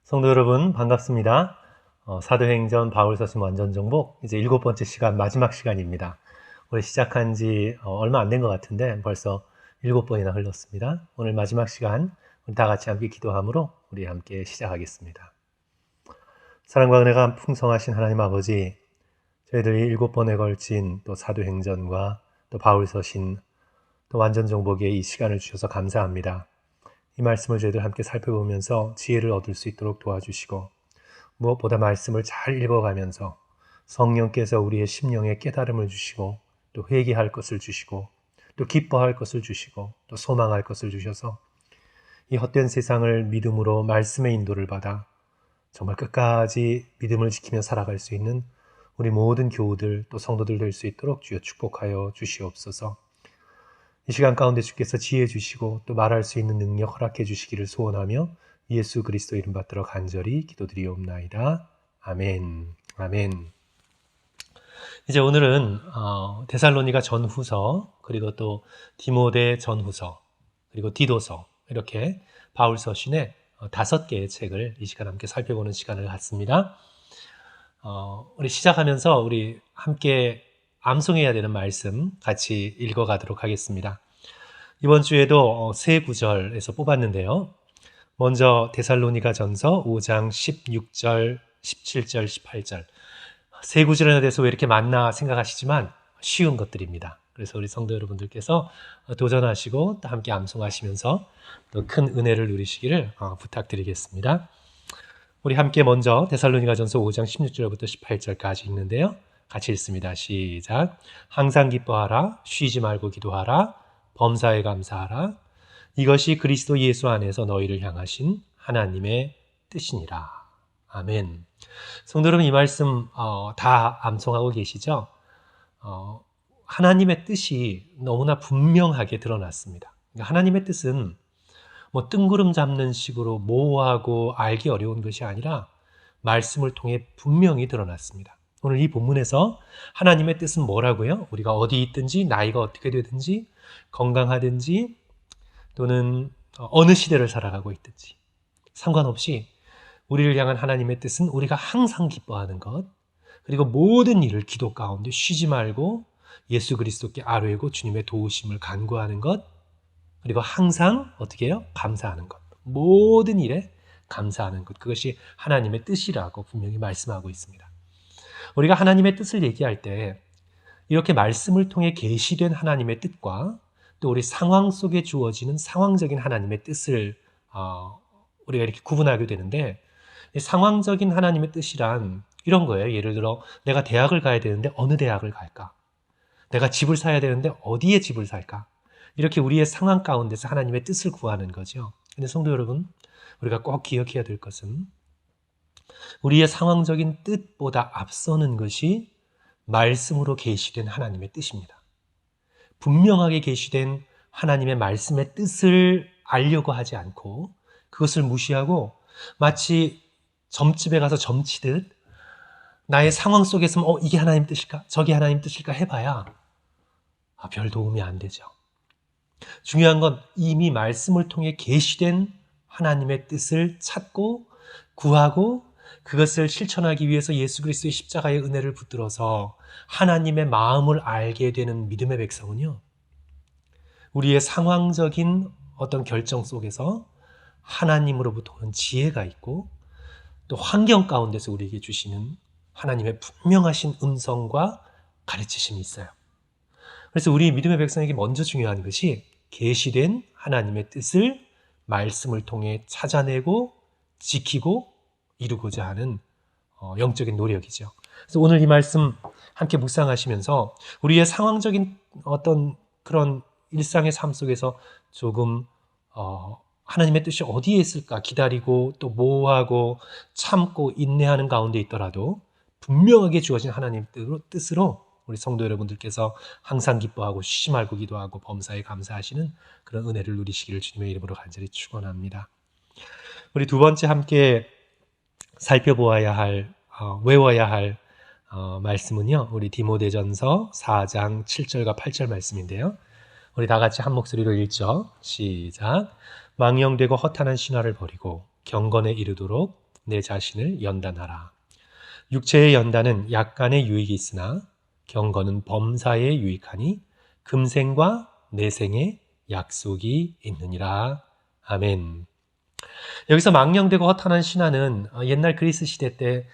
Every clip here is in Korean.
성도 여러분 반갑습니다. 사도행전 바울서신 완전정복 이제 7번째 시간 마지막 시간입니다. 우리 시작한 지 얼마 안 된 것 같은데 벌써 7번이나 흘렀습니다. 오늘 마지막 시간 우리 다 같이 함께 기도함으로 우리 함께 시작하겠습니다. 사랑과 은혜가 풍성하신 하나님 아버지, 저희들이 7번에 걸친 또 사도행전과 또 바울서신 또 완전정복의 이 시간을 주셔서 감사합니다. 이 말씀을 저희들 함께 살펴보면서 지혜를 얻을 수 있도록 도와주시고, 무엇보다 말씀을 잘 읽어가면서 성령께서 우리의 심령에 깨달음을 주시고, 또 회개할 것을 주시고, 또 기뻐할 것을 주시고, 또 소망할 것을 주셔서 이 헛된 세상을 믿음으로 말씀의 인도를 받아 정말 끝까지 믿음을 지키며 살아갈 수 있는 우리 모든 교우들 또 성도들 될 수 있도록 주여 축복하여 주시옵소서. 이 시간 가운데 주께서 지혜 주시고 또 말할 수 있는 능력 허락해 주시기를 소원하며 예수 그리스도 이름 받들어 간절히 기도드리옵나이다. 아멘. 아멘. 이제 오늘은 데살로니가 전후서, 그리고 또 디모데 전후서, 그리고 디도서, 이렇게 바울 서신의 5개의 책을 이 시간 함께 살펴보는 시간을 갖습니다. 우리 시작하면서 우리 함께 암송해야 되는 말씀 같이 읽어가도록 하겠습니다. 이번 주에도 세 구절에서 뽑았는데요. 먼저 데살로니가 전서 5장 16절, 17절, 18절. 세 구절에 대해서 왜 이렇게 많나 생각하시지만 쉬운 것들입니다. 그래서 우리 성도 여러분들께서 도전하시고 또 함께 암송하시면서 또 큰 은혜를 누리시기를 부탁드리겠습니다. 우리 함께 먼저 데살로니가 전서 5장 16절부터 18절까지 읽는데요. 같이 읽습니다. 시작. 항상 기뻐하라. 쉬지 말고 기도하라. 범사에 감사하라. 이것이 그리스도 예수 안에서 너희를 향하신 하나님의 뜻이니라. 아멘. 성도 여러분, 이 말씀 다 암송하고 계시죠? 하나님의 뜻이 너무나 분명하게 드러났습니다. 그러니까 하나님의 뜻은 뭐 뜬구름 잡는 식으로 모호하고 알기 어려운 것이 아니라 말씀을 통해 분명히 드러났습니다. 오늘 이 본문에서 하나님의 뜻은 뭐라고요? 우리가 어디 있든지, 나이가 어떻게 되든지, 건강하든지, 또는 어느 시대를 살아가고 있든지 상관없이 우리를 향한 하나님의 뜻은 우리가 항상 기뻐하는 것, 그리고 모든 일을 기도 가운데 쉬지 말고 예수 그리스도께 아뢰고 주님의 도우심을 간구하는 것, 그리고 항상 어떻게 해요? 감사하는 것. 모든 일에 감사하는 것. 그것이 하나님의 뜻이라고 분명히 말씀하고 있습니다. 우리가 하나님의 뜻을 얘기할 때 이렇게 말씀을 통해 계시된 하나님의 뜻과 또 우리 상황 속에 주어지는 상황적인 하나님의 뜻을 우리가 이렇게 구분하게 되는데, 상황적인 하나님의 뜻이란 이런 거예요. 예를 들어 내가 대학을 가야 되는데 어느 대학을 갈까? 내가 집을 사야 되는데 어디에 집을 살까? 이렇게 우리의 상황 가운데서 하나님의 뜻을 구하는 거죠. 근데 성도 여러분, 우리가 꼭 기억해야 될 것은 우리의 상황적인 뜻보다 앞서는 것이 말씀으로 계시된 하나님의 뜻입니다. 분명하게 계시된 하나님의 말씀의 뜻을 알려고 하지 않고 그것을 무시하고 마치 점집에 가서 점치듯 나의 상황 속에서 이게 하나님 뜻일까? 저게 하나님 뜻일까? 해봐야 별 도움이 안 되죠. 중요한 건 이미 말씀을 통해 계시된 하나님의 뜻을 찾고 구하고 그것을 실천하기 위해서 예수 그리스도의 십자가의 은혜를 붙들어서 하나님의 마음을 알게 되는 믿음의 백성은요, 우리의 상황적인 어떤 결정 속에서 하나님으로부터 오는 지혜가 있고 또 환경 가운데서 우리에게 주시는 하나님의 분명하신 음성과 가르치심이 있어요. 그래서 우리 믿음의 백성에게 먼저 중요한 것이 계시된 하나님의 뜻을 말씀을 통해 찾아내고 지키고 이루고자 하는 영적인 노력이죠. 그래서 오늘 이 말씀 함께 묵상하시면서 우리의 상황적인 어떤 그런 일상의 삶 속에서 조금 하나님의 뜻이 어디에 있을까 기다리고 또 모호하고 참고 인내하는 가운데 있더라도 분명하게 주어진 하나님의 뜻으로 우리 성도 여러분들께서 항상 기뻐하고 쉬지 말고 기도하고 범사에 감사하시는 그런 은혜를 누리시기를 주님의 이름으로 간절히 축원합니다. 우리 두 번째 함께 살펴보아야 할, 외워야 할 말씀은요, 우리 디모데전서 4장 7절과 8절 말씀인데요. 우리 다 같이 한 목소리로 읽죠. 시작. 망령되고 허탄한 신화를 버리고 경건에 이르도록 내 자신을 연단하라. 육체의 연단은 약간의 유익이 있으나 경건은 범사에 유익하니 금생과 내생에 약속이 있느니라. 아멘. 여기서 망령되고 허탄한 신화는 옛날 그리스 시대 때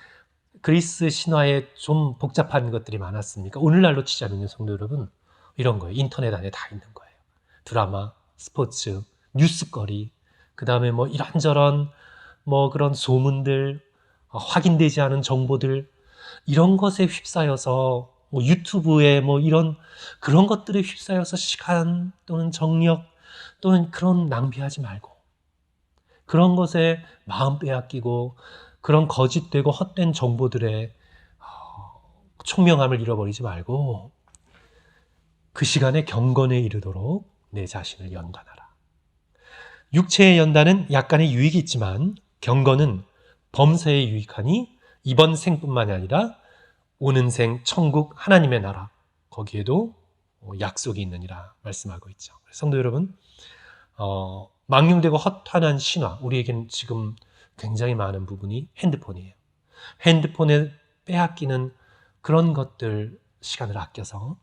그리스 신화에 좀 복잡한 것들이 많았습니까? 오늘날로 치자면요, 성도 여러분, 이런 거예요. 인터넷 안에 다 있는 거예요. 드라마, 스포츠, 뉴스거리, 그 다음에 뭐 이런저런 뭐 그런 소문들, 확인되지 않은 정보들, 이런 것에 휩싸여서 뭐 유튜브에 뭐 이런 그런 것들에 휩싸여서 시간 또는 정력 또는 그런 낭비하지 말고, 그런 것에 마음 빼앗기고 그런 거짓되고 헛된 정보들에 총명함을 잃어버리지 말고 그 시간에 경건에 이르도록 내 자신을 연단하라. 육체의 연단은 약간의 유익이 있지만 경건은 범사에 유익하니 이번 생뿐만이 아니라 오는 생 천국 하나님의 나라, 거기에도 약속이 있느니라 말씀하고 있죠. 성도 여러분, 망령되고 허탄한 신화, 우리에게는 지금 굉장히 많은 부분이 핸드폰이에요. 핸드폰에 빼앗기는 그런 것들 시간을 아껴서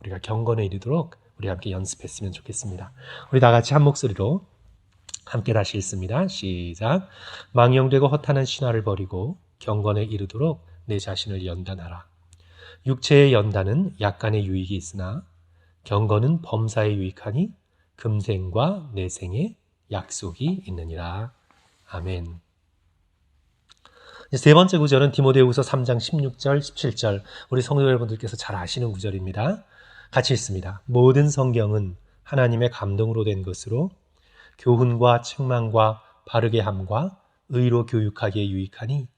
우리가 경건에 이르도록 우리 함께 연습했으면 좋겠습니다. 우리 다 같이 한 목소리로 함께 다시 읽습니다. 시작. 망령되고 허탄한 신화를 버리고 경건에 이르도록 내 자신을 연단하라. 육체의 연단은 약간의 유익이 있으나 경건은 범사에 유익하니 금생과 내생에 약속이 있느니라. 아멘. 세 번째 구절은 디모데후서 3장 16절, 17절, 우리 성도 여러분들께서 잘 아시는 구절입니다. 같이 읽습니다. 모든 성경은 하나님의 감동으로 된 것으로 교훈과 책망과 바르게 함과 의로 교육하기에 유익하니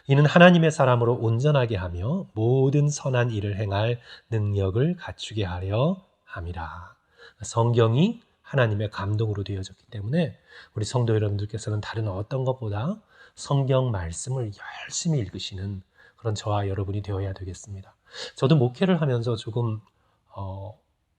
이는 하나님의 사람으로 온전하게 하며 모든 선한 일을 행할 능력을 갖추게 하려 함이라. 성경이 하나님의 감동으로 되어졌기 때문에 우리 성도 여러분들께서는 다른 어떤 것보다 성경 말씀을 열심히 읽으시는 그런 저와 여러분이 되어야 되겠습니다. 저도 목회를 하면서 조금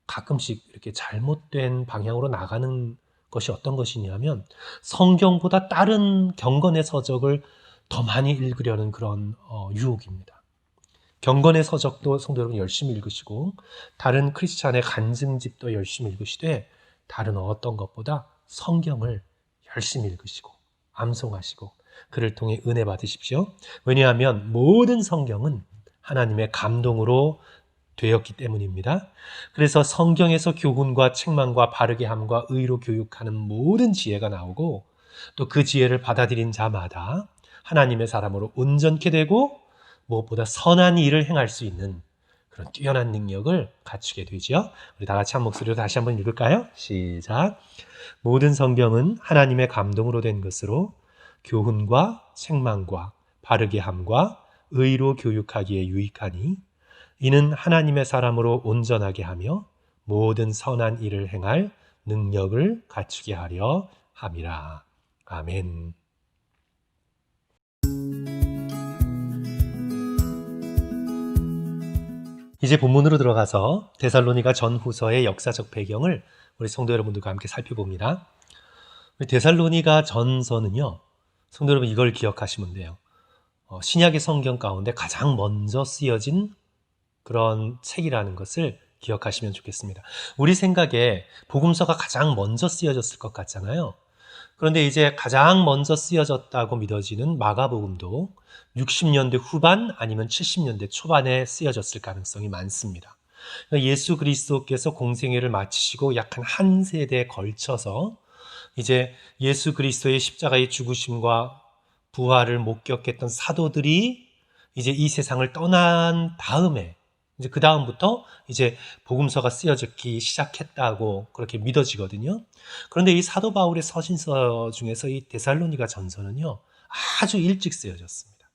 가끔씩 이렇게 잘못된 방향으로 나가는 것이 어떤 것이냐면 성경보다 다른 경건의 서적을 더 많이 읽으려는 그런 유혹입니다. 경건의 서적도 성도 여러분 열심히 읽으시고 다른 크리스찬의 간증집도 열심히 읽으시되 다른 어떤 것보다 성경을 열심히 읽으시고 암송하시고 그를 통해 은혜 받으십시오. 왜냐하면 모든 성경은 하나님의 감동으로 되었기 때문입니다. 그래서 성경에서 교훈과 책망과 바르게 함과 의로 교육하는 모든 지혜가 나오고 또 그 지혜를 받아들인 자마다 하나님의 사람으로 온전케 되고 무엇보다 선한 일을 행할 수 있는 그런 뛰어난 능력을 갖추게 되죠. 우리 다 같이 한 목소리로 다시 한번 읽을까요? 시작. 모든 성경은 하나님의 감동으로 된 것으로 교훈과 책망과 바르게 함과 의로 교육하기에 유익하니 이는 하나님의 사람으로 온전하게 하며 모든 선한 일을 행할 능력을 갖추게 하려 함이라. 아멘. 이제 본문으로 들어가서 데살로니가 전후서의 역사적 배경을 우리 성도 여러분들과 함께 살펴봅니다. 데살로니가 전서는요, 성도 여러분 이걸 기억하시면 돼요. 신약의 성경 가운데 가장 먼저 쓰여진 그런 책이라는 것을 기억하시면 좋겠습니다. 우리 생각에 복음서가 가장 먼저 쓰여졌을 것 같잖아요. 그런데 이제 가장 먼저 쓰여졌다고 믿어지는 마가복음도 60년대 후반 아니면 70년대 초반에 쓰여졌을 가능성이 많습니다. 예수 그리스도께서 공생애를 마치시고 약 한 세대에 걸쳐서 이제 예수 그리스도의 십자가의 죽으심과 부활을 목격했던 사도들이 이제 이 세상을 떠난 다음에 이제 그 다음부터 이제 복음서가 쓰여지기 시작했다고 그렇게 믿어지거든요. 그런데 이 사도 바울의 서신서 중에서 이 데살로니가 전서는요, 아주 일찍 쓰여졌습니다.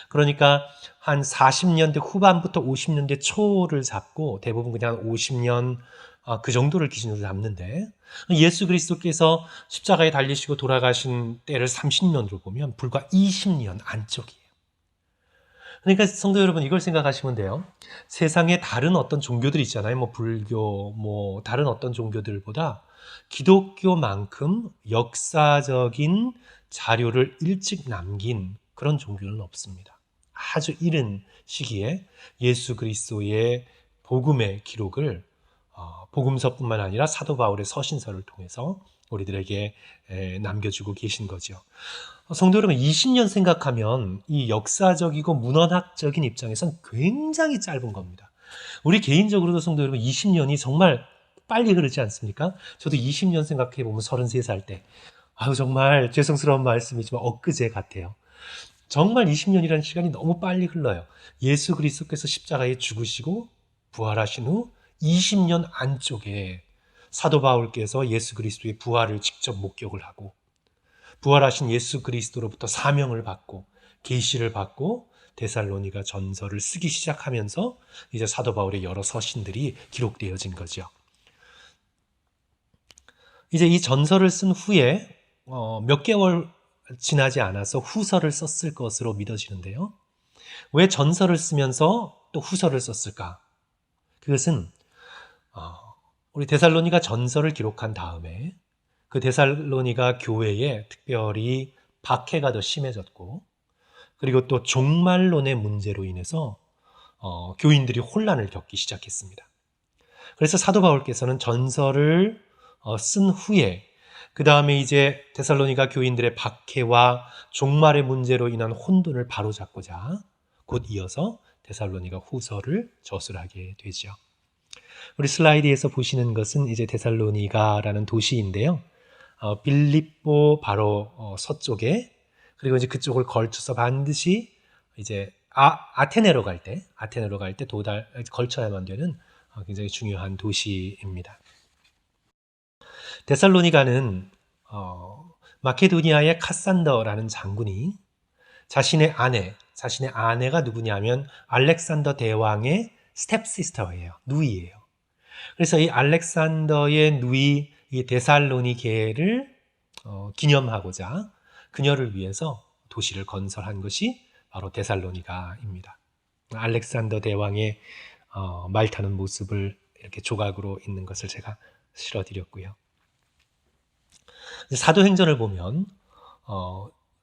그러니까 한 40년대 후반부터 50년대 초를 잡고 대부분 그냥 50년 그 정도를 기준으로 잡는데 예수 그리스도께서 십자가에 달리시고 돌아가신 때를 30년으로 보면 불과 20년 안쪽이에요. 그러니까 성도 여러분 이걸 생각하시면 돼요. 세상에 다른 어떤 종교들 있잖아요. 뭐 불교, 뭐 다른 어떤 종교들보다 기독교만큼 역사적인 자료를 일찍 남긴 그런 종교는 없습니다. 아주 이른 시기에 예수 그리스도의 복음의 기록을 복음서뿐만 아니라 사도 바울의 서신서를 통해서 우리들에게 남겨주고 계신 거죠. 성도 여러분, 20년 생각하면 이 역사적이고 문헌학적인 입장에선 굉장히 짧은 겁니다. 우리 개인적으로도 성도 여러분 20년이 정말 빨리 흐르지 않습니까? 저도 20년 생각해 보면 33살 때 정말 죄송스러운 말씀이지만 엊그제 같아요. 정말 20년이라는 시간이 너무 빨리 흘러요. 예수 그리스도께서 십자가에 죽으시고 부활하신 후 20년 안쪽에 사도 바울께서 예수 그리스도의 부활을 직접 목격을 하고 부활하신 예수 그리스도로부터 사명을 받고 계시를 받고 데살로니가 전서를 쓰기 시작하면서 이제 사도 바울의 여러 서신들이 기록되어진 거죠. 이제 이 전서를 쓴 후에 몇 개월 지나지 않아서 후서를 썼을 것으로 믿어지는데요. 왜 전서를 쓰면서 또 후서를 썼을까? 그것은 우리 데살로니가 전서를 기록한 다음에 그 데살로니가 교회에 특별히 박해가 더 심해졌고 그리고 또 종말론의 문제로 인해서 교인들이 혼란을 겪기 시작했습니다. 그래서 사도 바울께서는 전서를 쓴 후에 그 다음에 이제 데살로니가 교인들의 박해와 종말의 문제로 인한 혼돈을 바로잡고자 곧 이어서 데살로니가 후서를 저술하게 되죠. 우리 슬라이드에서 보시는 것은 이제 데살로니가라는 도시인데요. 빌립보 바로 서쪽에 그리고 이제 그쪽을 걸쳐서 반드시 이제 아테네로 갈 때 걸쳐야만 되는 굉장히 중요한 도시입니다. 데살로니가는 마케도니아의 카산더라는 장군이 자신의 아내가 누구냐면 알렉산더 대왕의 스텝시스터예요. 누이예요. 그래서 이 알렉산더의 누이 이 데살로니게를 기념하고자 그녀를 위해서 도시를 건설한 것이 바로 데살로니가입니다. 알렉산더 대왕의 말 타는 모습을 이렇게 조각으로 있는 것을 제가 실어드렸고요. 사도행전을 보면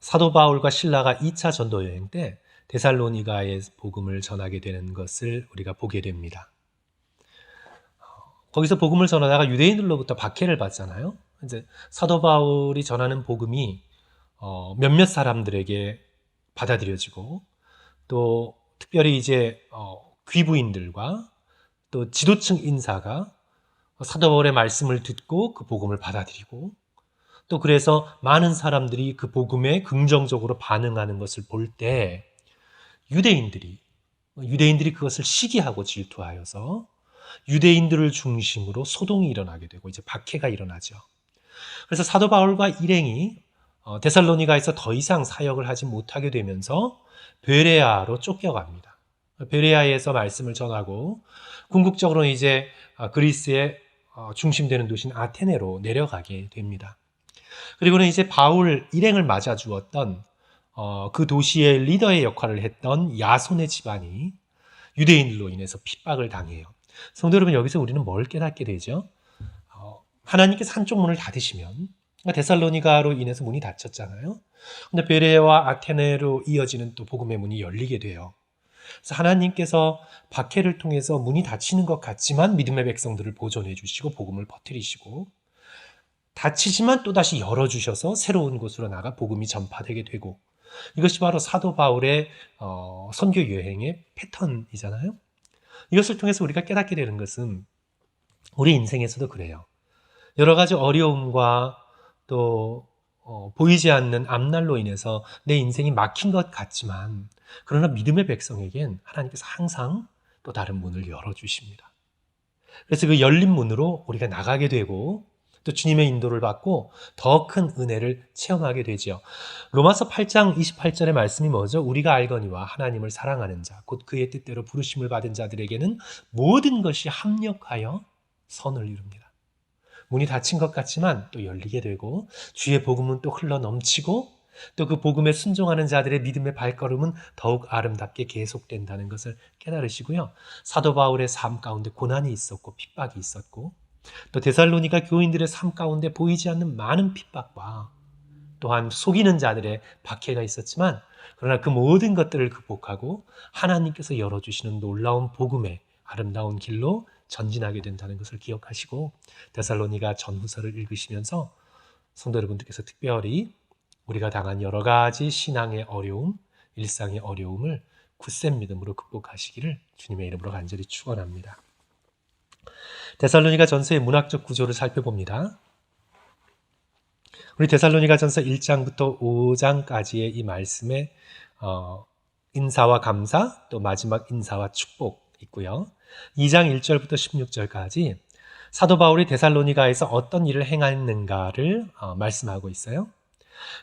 사도 바울과 실라가 2차 전도 여행 때 데살로니가의 복음을 전하게 되는 것을 우리가 보게 됩니다. 거기서 복음을 전하다가 유대인들로부터 박해를 받잖아요. 이제 사도 바울이 전하는 복음이 몇몇 사람들에게 받아들여지고 또 특별히 이제 귀부인들과 또 지도층 인사가 사도 바울의 말씀을 듣고 그 복음을 받아들이고 또 그래서 많은 사람들이 그 복음에 긍정적으로 반응하는 것을 볼 때 유대인들이 그것을 시기하고 질투하여서 유대인들을 중심으로 소동이 일어나게 되고 이제 박해가 일어나죠. 그래서 사도 바울과 일행이 데살로니가에서 더 이상 사역을 하지 못하게 되면서 베레아로 쫓겨갑니다. 베레아에서 말씀을 전하고 궁극적으로는 이제 그리스의 중심되는 도시인 아테네로 내려가게 됩니다. 그리고는 이제 바울 일행을 맞아 주었던 그 도시의 리더의 역할을 했던 야손의 집안이 유대인들로 인해서 핍박을 당해요. 성도 여러분, 여기서 우리는 뭘 깨닫게 되죠? 하나님께서 한쪽 문을 닫으시면 데살로니가로 인해서 문이 닫혔잖아요. 근데 베레와 아테네로 이어지는 또 복음의 문이 열리게 돼요. 그래서 하나님께서 박해를 통해서 문이 닫히는 것 같지만 믿음의 백성들을 보존해 주시고 복음을 퍼뜨리시고 닫히지만 또다시 열어주셔서 새로운 곳으로 나가 복음이 전파되게 되고 이것이 바로 사도 바울의 선교 여행의 패턴이잖아요. 이것을 통해서 우리가 깨닫게 되는 것은 우리 인생에서도 그래요. 여러 가지 어려움과 또 보이지 않는 앞날로 인해서 내 인생이 막힌 것 같지만 그러나 믿음의 백성에겐 하나님께서 항상 또 다른 문을 열어주십니다. 그래서 그 열린 문으로 우리가 나가게 되고 또 주님의 인도를 받고 더 큰 은혜를 체험하게 되지요. 로마서 8장 28절의 말씀이 뭐죠? 우리가 알거니와 하나님을 사랑하는 자, 곧 그의 뜻대로 부르심을 받은 자들에게는 모든 것이 합력하여 선을 이룹니다. 문이 닫힌 것 같지만 또 열리게 되고 주의 복음은 또 흘러 넘치고 또 그 복음에 순종하는 자들의 믿음의 발걸음은 더욱 아름답게 계속된다는 것을 깨달으시고요. 사도 바울의 삶 가운데 고난이 있었고 핍박이 있었고 또 데살로니가 교인들의 삶 가운데 보이지 않는 많은 핍박과 또한 속이는 자들의 박해가 있었지만 그러나 그 모든 것들을 극복하고 하나님께서 열어주시는 놀라운 복음의 아름다운 길로 전진하게 된다는 것을 기억하시고 데살로니가 전후서를 읽으시면서 성도 여러분들께서 특별히 우리가 당한 여러 가지 신앙의 어려움, 일상의 어려움을 굳센 믿음으로 극복하시기를 주님의 이름으로 간절히 축원합니다. 데살로니가 전서의 문학적 구조를 살펴봅니다. 우리 데살로니가 전서 1장부터 5장까지의 이 말씀에 인사와 감사, 또 마지막 인사와 축복 있고요. 2장 1절부터 16절까지 사도 바울이 데살로니가에서 어떤 일을 행했는가를 말씀하고 있어요.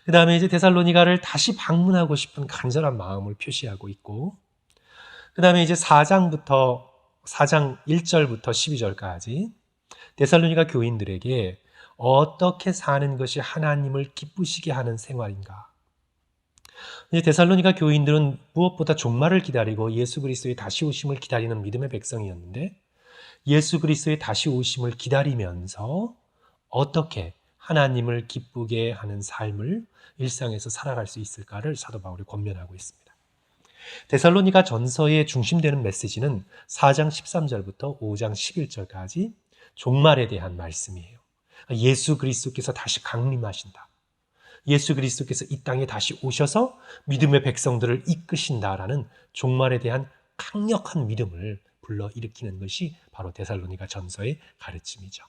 그 다음에 이제 데살로니가를 다시 방문하고 싶은 간절한 마음을 표시하고 있고, 그 다음에 이제 4장 1절부터 12절까지 데살로니가 교인들에게 어떻게 사는 것이 하나님을 기쁘시게 하는 생활인가. 이제 데살로니가 교인들은 무엇보다 종말을 기다리고 예수 그리스도의 다시 오심을 기다리는 믿음의 백성이었는데, 예수 그리스도의 다시 오심을 기다리면서 어떻게 하나님을 기쁘게 하는 삶을 일상에서 살아갈 수 있을까를 사도 바울이 권면하고 있습니다. 데살로니가 전서의 중심되는 메시지는 4장 13절부터 5장 11절까지 종말에 대한 말씀이에요. 예수 그리스도께서 다시 강림하신다. 예수 그리스도께서 이 땅에 다시 오셔서 믿음의 백성들을 이끄신다라는 종말에 대한 강력한 믿음을 불러일으키는 것이 바로 데살로니가 전서의 가르침이죠.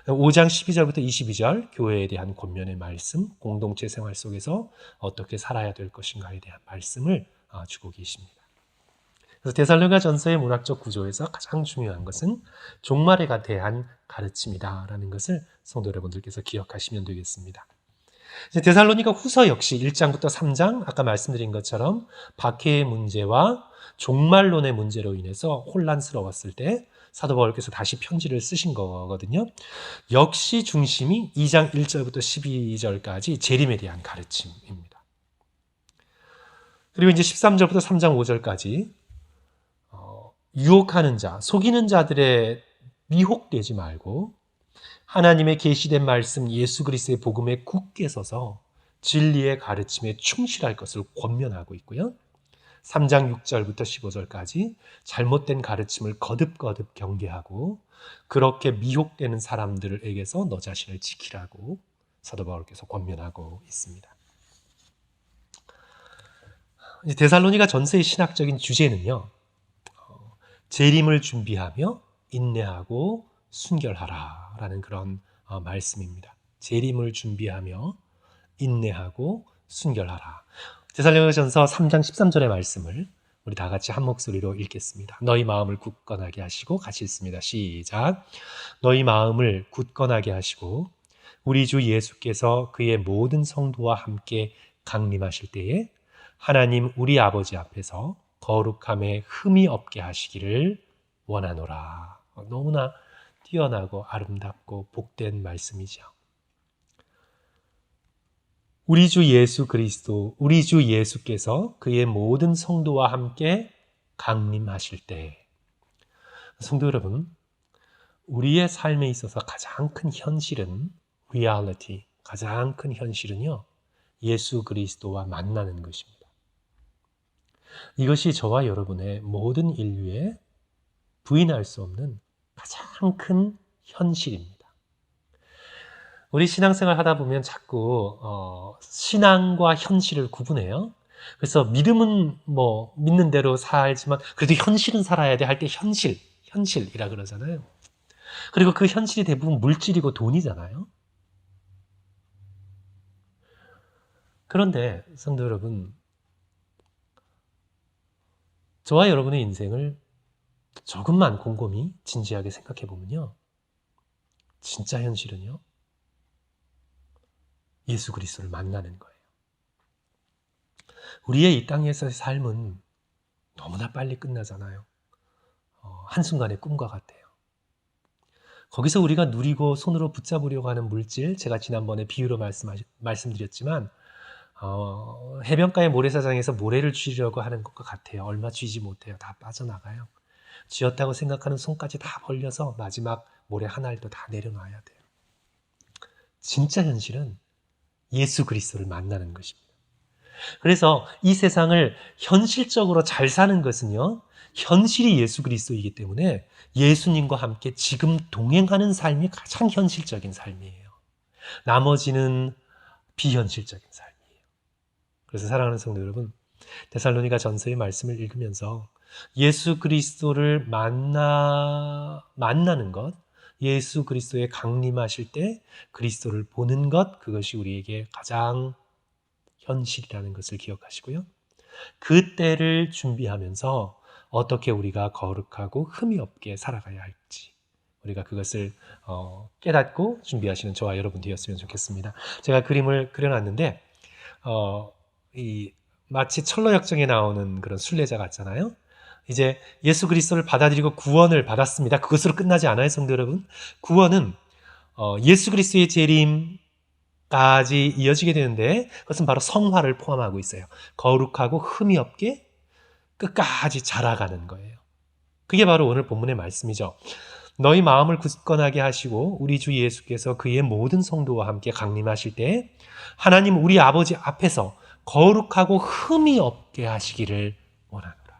5장 12절부터 22절 교회에 대한 권면의 말씀, 공동체 생활 속에서 어떻게 살아야 될 것인가에 대한 말씀을 주고 계십니다. 그래서 데살로니가 전서의 문학적 구조에서 가장 중요한 것은 종말에 대한 가르침이다라는 것을 성도 여러분들께서 기억하시면 되겠습니다. 데살로니가 후서 역시 1장부터 3장 아까 말씀드린 것처럼 박해의 문제와 종말론의 문제로 인해서 혼란스러웠을 때 사도 바울께서 다시 편지를 쓰신 거거든요. 역시 중심이 2장 1절부터 12절까지 재림에 대한 가르침입니다. 그리고 이제 13절부터 3장 5절까지 유혹하는 자, 속이는 자들의 미혹되지 말고 하나님의 계시된 말씀 예수 그리스도의 복음에 굳게 서서 진리의 가르침에 충실할 것을 권면하고 있고요. 3장 6절부터 15절까지 잘못된 가르침을 거듭거듭 경계하고 그렇게 미혹되는 사람들에게서 너 자신을 지키라고 사도 바울께서 권면하고 있습니다. 데살로니가 전서의 신학적인 주제는요. 재림을 준비하며 인내하고 순결하라 라는 그런 말씀입니다. 재림을 준비하며 인내하고 순결하라. 데살로니가전서 3장 13절의 말씀을 우리 다 같이 한 목소리로 읽겠습니다. 너희 마음을 굳건하게 하시고 같이 읽습니다. 시작. 너희 마음을 굳건하게 하시고 우리 주 예수께서 그의 모든 성도와 함께 강림하실 때에 하나님 우리 아버지 앞에서 거룩함에 흠이 없게 하시기를 원하노라. 너무나 뛰어나고 아름답고 복된 말씀이죠. 우리 주 예수 그리스도, 우리 주 예수께서 그의 모든 성도와 함께 강림하실 때, 성도 여러분, 우리의 삶에 있어서 가장 큰 현실은 reality, 가장 큰 현실은요, 예수 그리스도와 만나는 것입니다. 이것이 저와 여러분의 모든 인류의 부인할 수 없는 가장 큰 현실입니다. 우리 신앙생활 하다 보면 자꾸 신앙과 현실을 구분해요. 그래서 믿음은 뭐 믿는 대로 살지만 그래도 현실은 살아야 돼 할 때 현실이라 그러잖아요. 그리고 그 현실이 대부분 물질이고 돈이잖아요. 그런데 성도 여러분, 저와 여러분의 인생을 조금만 곰곰이 진지하게 생각해 보면요. 진짜 현실은요. 예수 그리스도를 만나는 거예요. 우리의 이 땅에서의 삶은 너무나 빨리 끝나잖아요. 한순간의 꿈과 같아요. 거기서 우리가 누리고 손으로 붙잡으려고 하는 물질, 제가 지난번에 비유로 말씀드렸지만 해변가의 모래사장에서 모래를 쥐려고 하는 것과 같아요. 얼마 쥐지 못해요. 다 빠져나가요. 쥐었다고 생각하는 손까지 다 벌려서 마지막 모래 한 알도 다 내려놔야 돼요. 진짜 현실은 예수 그리스도를 만나는 것입니다. 그래서 이 세상을 현실적으로 잘 사는 것은요, 현실이 예수 그리스도이기 때문에 예수님과 함께 지금 동행하는 삶이 가장 현실적인 삶이에요. 나머지는 비현실적인 삶이에요. 그래서 사랑하는 성도 여러분, 데살로니가 전서의 말씀을 읽으면서 예수 그리스도를 만나는 것, 예수 그리스도에 강림하실 때 그리스도를 보는 것, 그것이 우리에게 가장 현실이라는 것을 기억하시고요. 그 때를 준비하면서 어떻게 우리가 거룩하고 흠이 없게 살아가야 할지 우리가 그것을 깨닫고 준비하시는 저와 여러분 되었으면 좋겠습니다. 제가 그림을 그려놨는데 이 마치 철로역정에 나오는 그런 순례자 같잖아요. 이제 예수 그리스도를 받아들이고 구원을 받았습니다. 그것으로 끝나지 않아요, 성도 여러분. 구원은 예수 그리스도의 재림까지 이어지게 되는데 그것은 바로 성화를 포함하고 있어요. 거룩하고 흠이 없게 끝까지 자라가는 거예요. 그게 바로 오늘 본문의 말씀이죠. 너희 마음을 굳건하게 하시고 우리 주 예수께서 그의 모든 성도와 함께 강림하실 때 하나님 우리 아버지 앞에서 거룩하고 흠이 없게 하시기를 원하노라.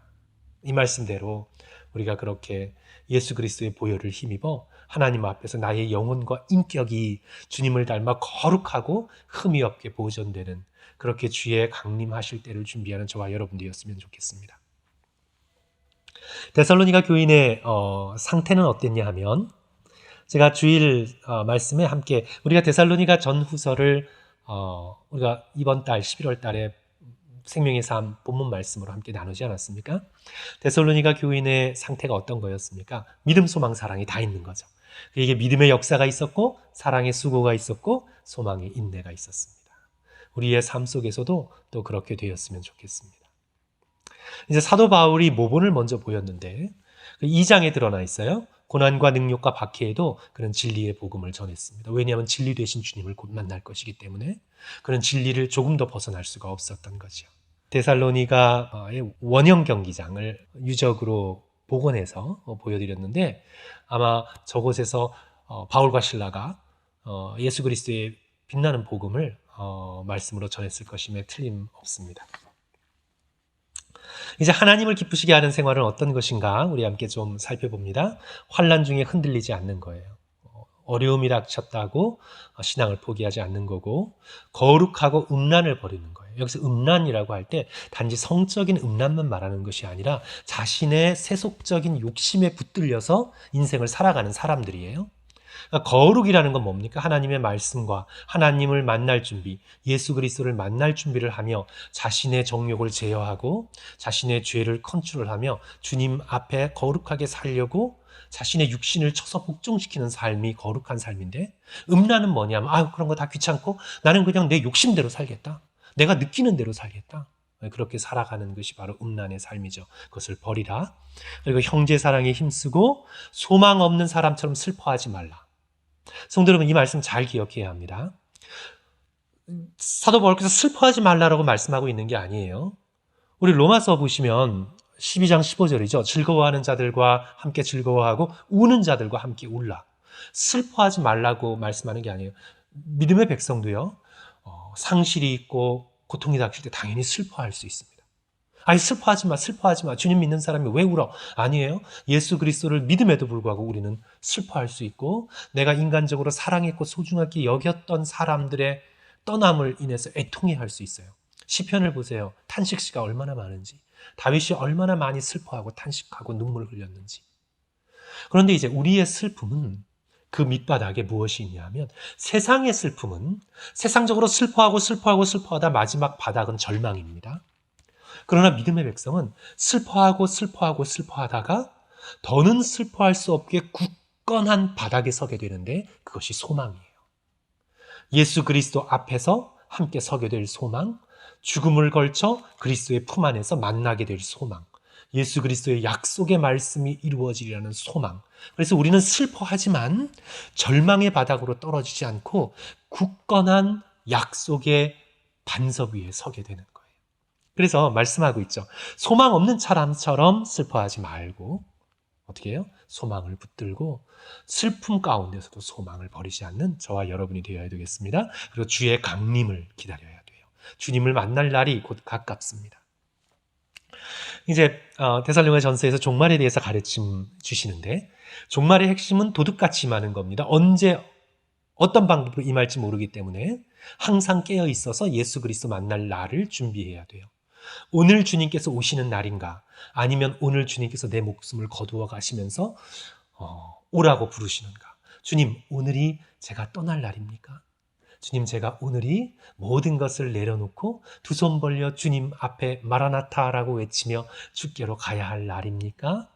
이 말씀대로 우리가 그렇게 예수 그리스도의 보혈을 힘입어 하나님 앞에서 나의 영혼과 인격이 주님을 닮아 거룩하고 흠이 없게 보존되는 그렇게 주의 강림하실 때를 준비하는 저와 여러분 되었으면 좋겠습니다. 데살로니가 교인의 상태는 어땠냐 하면 제가 주일 말씀에 함께 우리가 데살로니가 전후서를 우리가 이번 달 11월 달에 생명의 삶 본문 말씀으로 함께 나누지 않았습니까? 데살로니가 교인의 상태가 어떤 거였습니까? 믿음, 소망, 사랑이 다 있는 거죠. 이게 믿음의 역사가 있었고 사랑의 수고가 있었고 소망의 인내가 있었습니다. 우리의 삶 속에서도 또 그렇게 되었으면 좋겠습니다. 이제 사도 바울이 모본을 먼저 보였는데 2장에 드러나 있어요. 고난과 능력과 박해에도 그런 진리의 복음을 전했습니다. 왜냐하면 진리 되신 주님을 곧 만날 것이기 때문에 그런 진리를 조금 더 벗어날 수가 없었던 거죠. 데살로니가의 원형 경기장을 유적으로 복원해서 보여드렸는데 아마 저곳에서 바울과 실라가 예수 그리스도의 빛나는 복음을 말씀으로 전했을 것임에 틀림없습니다. 이제 하나님을 기쁘시게 하는 생활은 어떤 것인가 우리 함께 좀 살펴봅니다. 환난 중에 흔들리지 않는 거예요. 어려움이 닥쳤다고 신앙을 포기하지 않는 거고 거룩하고 음란을 버리는 거예요. 여기서 음란이라고 할 때 단지 성적인 음란만 말하는 것이 아니라 자신의 세속적인 욕심에 붙들려서 인생을 살아가는 사람들이에요. 그러니까 거룩이라는 건 뭡니까? 하나님의 말씀과 하나님을 만날 준비, 예수 그리스도를 만날 준비를 하며 자신의 정욕을 제어하고 자신의 죄를 컨트롤하며 주님 앞에 거룩하게 살려고 자신의 육신을 쳐서 복종시키는 삶이 거룩한 삶인데 음란은 뭐냐면 그런 거 다 귀찮고 나는 그냥 내 욕심대로 살겠다. 내가 느끼는 대로 살겠다. 그렇게 살아가는 것이 바로 음란의 삶이죠. 그것을 버리라. 그리고 형제 사랑에 힘쓰고 소망 없는 사람처럼 슬퍼하지 말라. 성도 여러분, 이 말씀 잘 기억해야 합니다. 사도 바울께서 슬퍼하지 말라라고 말씀하고 있는 게 아니에요. 우리 로마서 보시면 12장 15절이죠. 즐거워하는 자들과 함께 즐거워하고 우는 자들과 함께 울라. 슬퍼하지 말라고 말씀하는 게 아니에요. 믿음의 백성도요. 상실이 있고 고통이 닥칠 때 당연히 슬퍼할 수 있습니다. 슬퍼하지 마. 주님 믿는 사람이 왜 울어? 아니에요. 예수 그리스도를 믿음에도 불구하고 우리는 슬퍼할 수 있고 내가 인간적으로 사랑했고 소중하게 여겼던 사람들의 떠남을 인해서 애통해할 수 있어요. 시편을 보세요. 탄식시가 얼마나 많은지. 다윗이 얼마나 많이 슬퍼하고 탄식하고 눈물을 흘렸는지. 그런데 이제 우리의 슬픔은 그 밑바닥에 무엇이 있냐면 세상의 슬픔은 세상적으로 슬퍼하다 마지막 바닥은 절망입니다. 그러나 믿음의 백성은 슬퍼하다가 더는 슬퍼할 수 없게 굳건한 바닥에 서게 되는데 그것이 소망이에요. 예수 그리스도 앞에서 함께 서게 될 소망, 죽음을 걸쳐 그리스도의 품 안에서 만나게 될 소망, 예수 그리스도의 약속의 말씀이 이루어지리라는 소망. 그래서 우리는 슬퍼하지만 절망의 바닥으로 떨어지지 않고 굳건한 약속의 반석 위에 서게 되는 거예요. 그래서 말씀하고 있죠. 소망 없는 사람처럼 슬퍼하지 말고 어떻게 해요? 소망을 붙들고 슬픔 가운데서도 소망을 버리지 않는 저와 여러분이 되어야 되겠습니다. 그리고 주의 강림을 기다려야 돼요. 주님을 만날 날이 곧 가깝습니다. 이제 데살로니가 전서에서 종말에 대해서 가르침 주시는데, 종말의 핵심은 도둑같이 임하는 겁니다. 언제 어떤 방법으로 임할지 모르기 때문에 항상 깨어 있어서 예수 그리스도 만날 날을 준비해야 돼요. 오늘 주님께서 오시는 날인가, 아니면 오늘 주님께서 내 목숨을 거두어 가시면서 오라고 부르시는가. 주님, 오늘이 제가 떠날 날입니까? 주님, 제가 오늘이 모든 것을 내려놓고 두 손 벌려 주님 앞에 마라나타라고 외치며 주께로 가야 할 날입니까?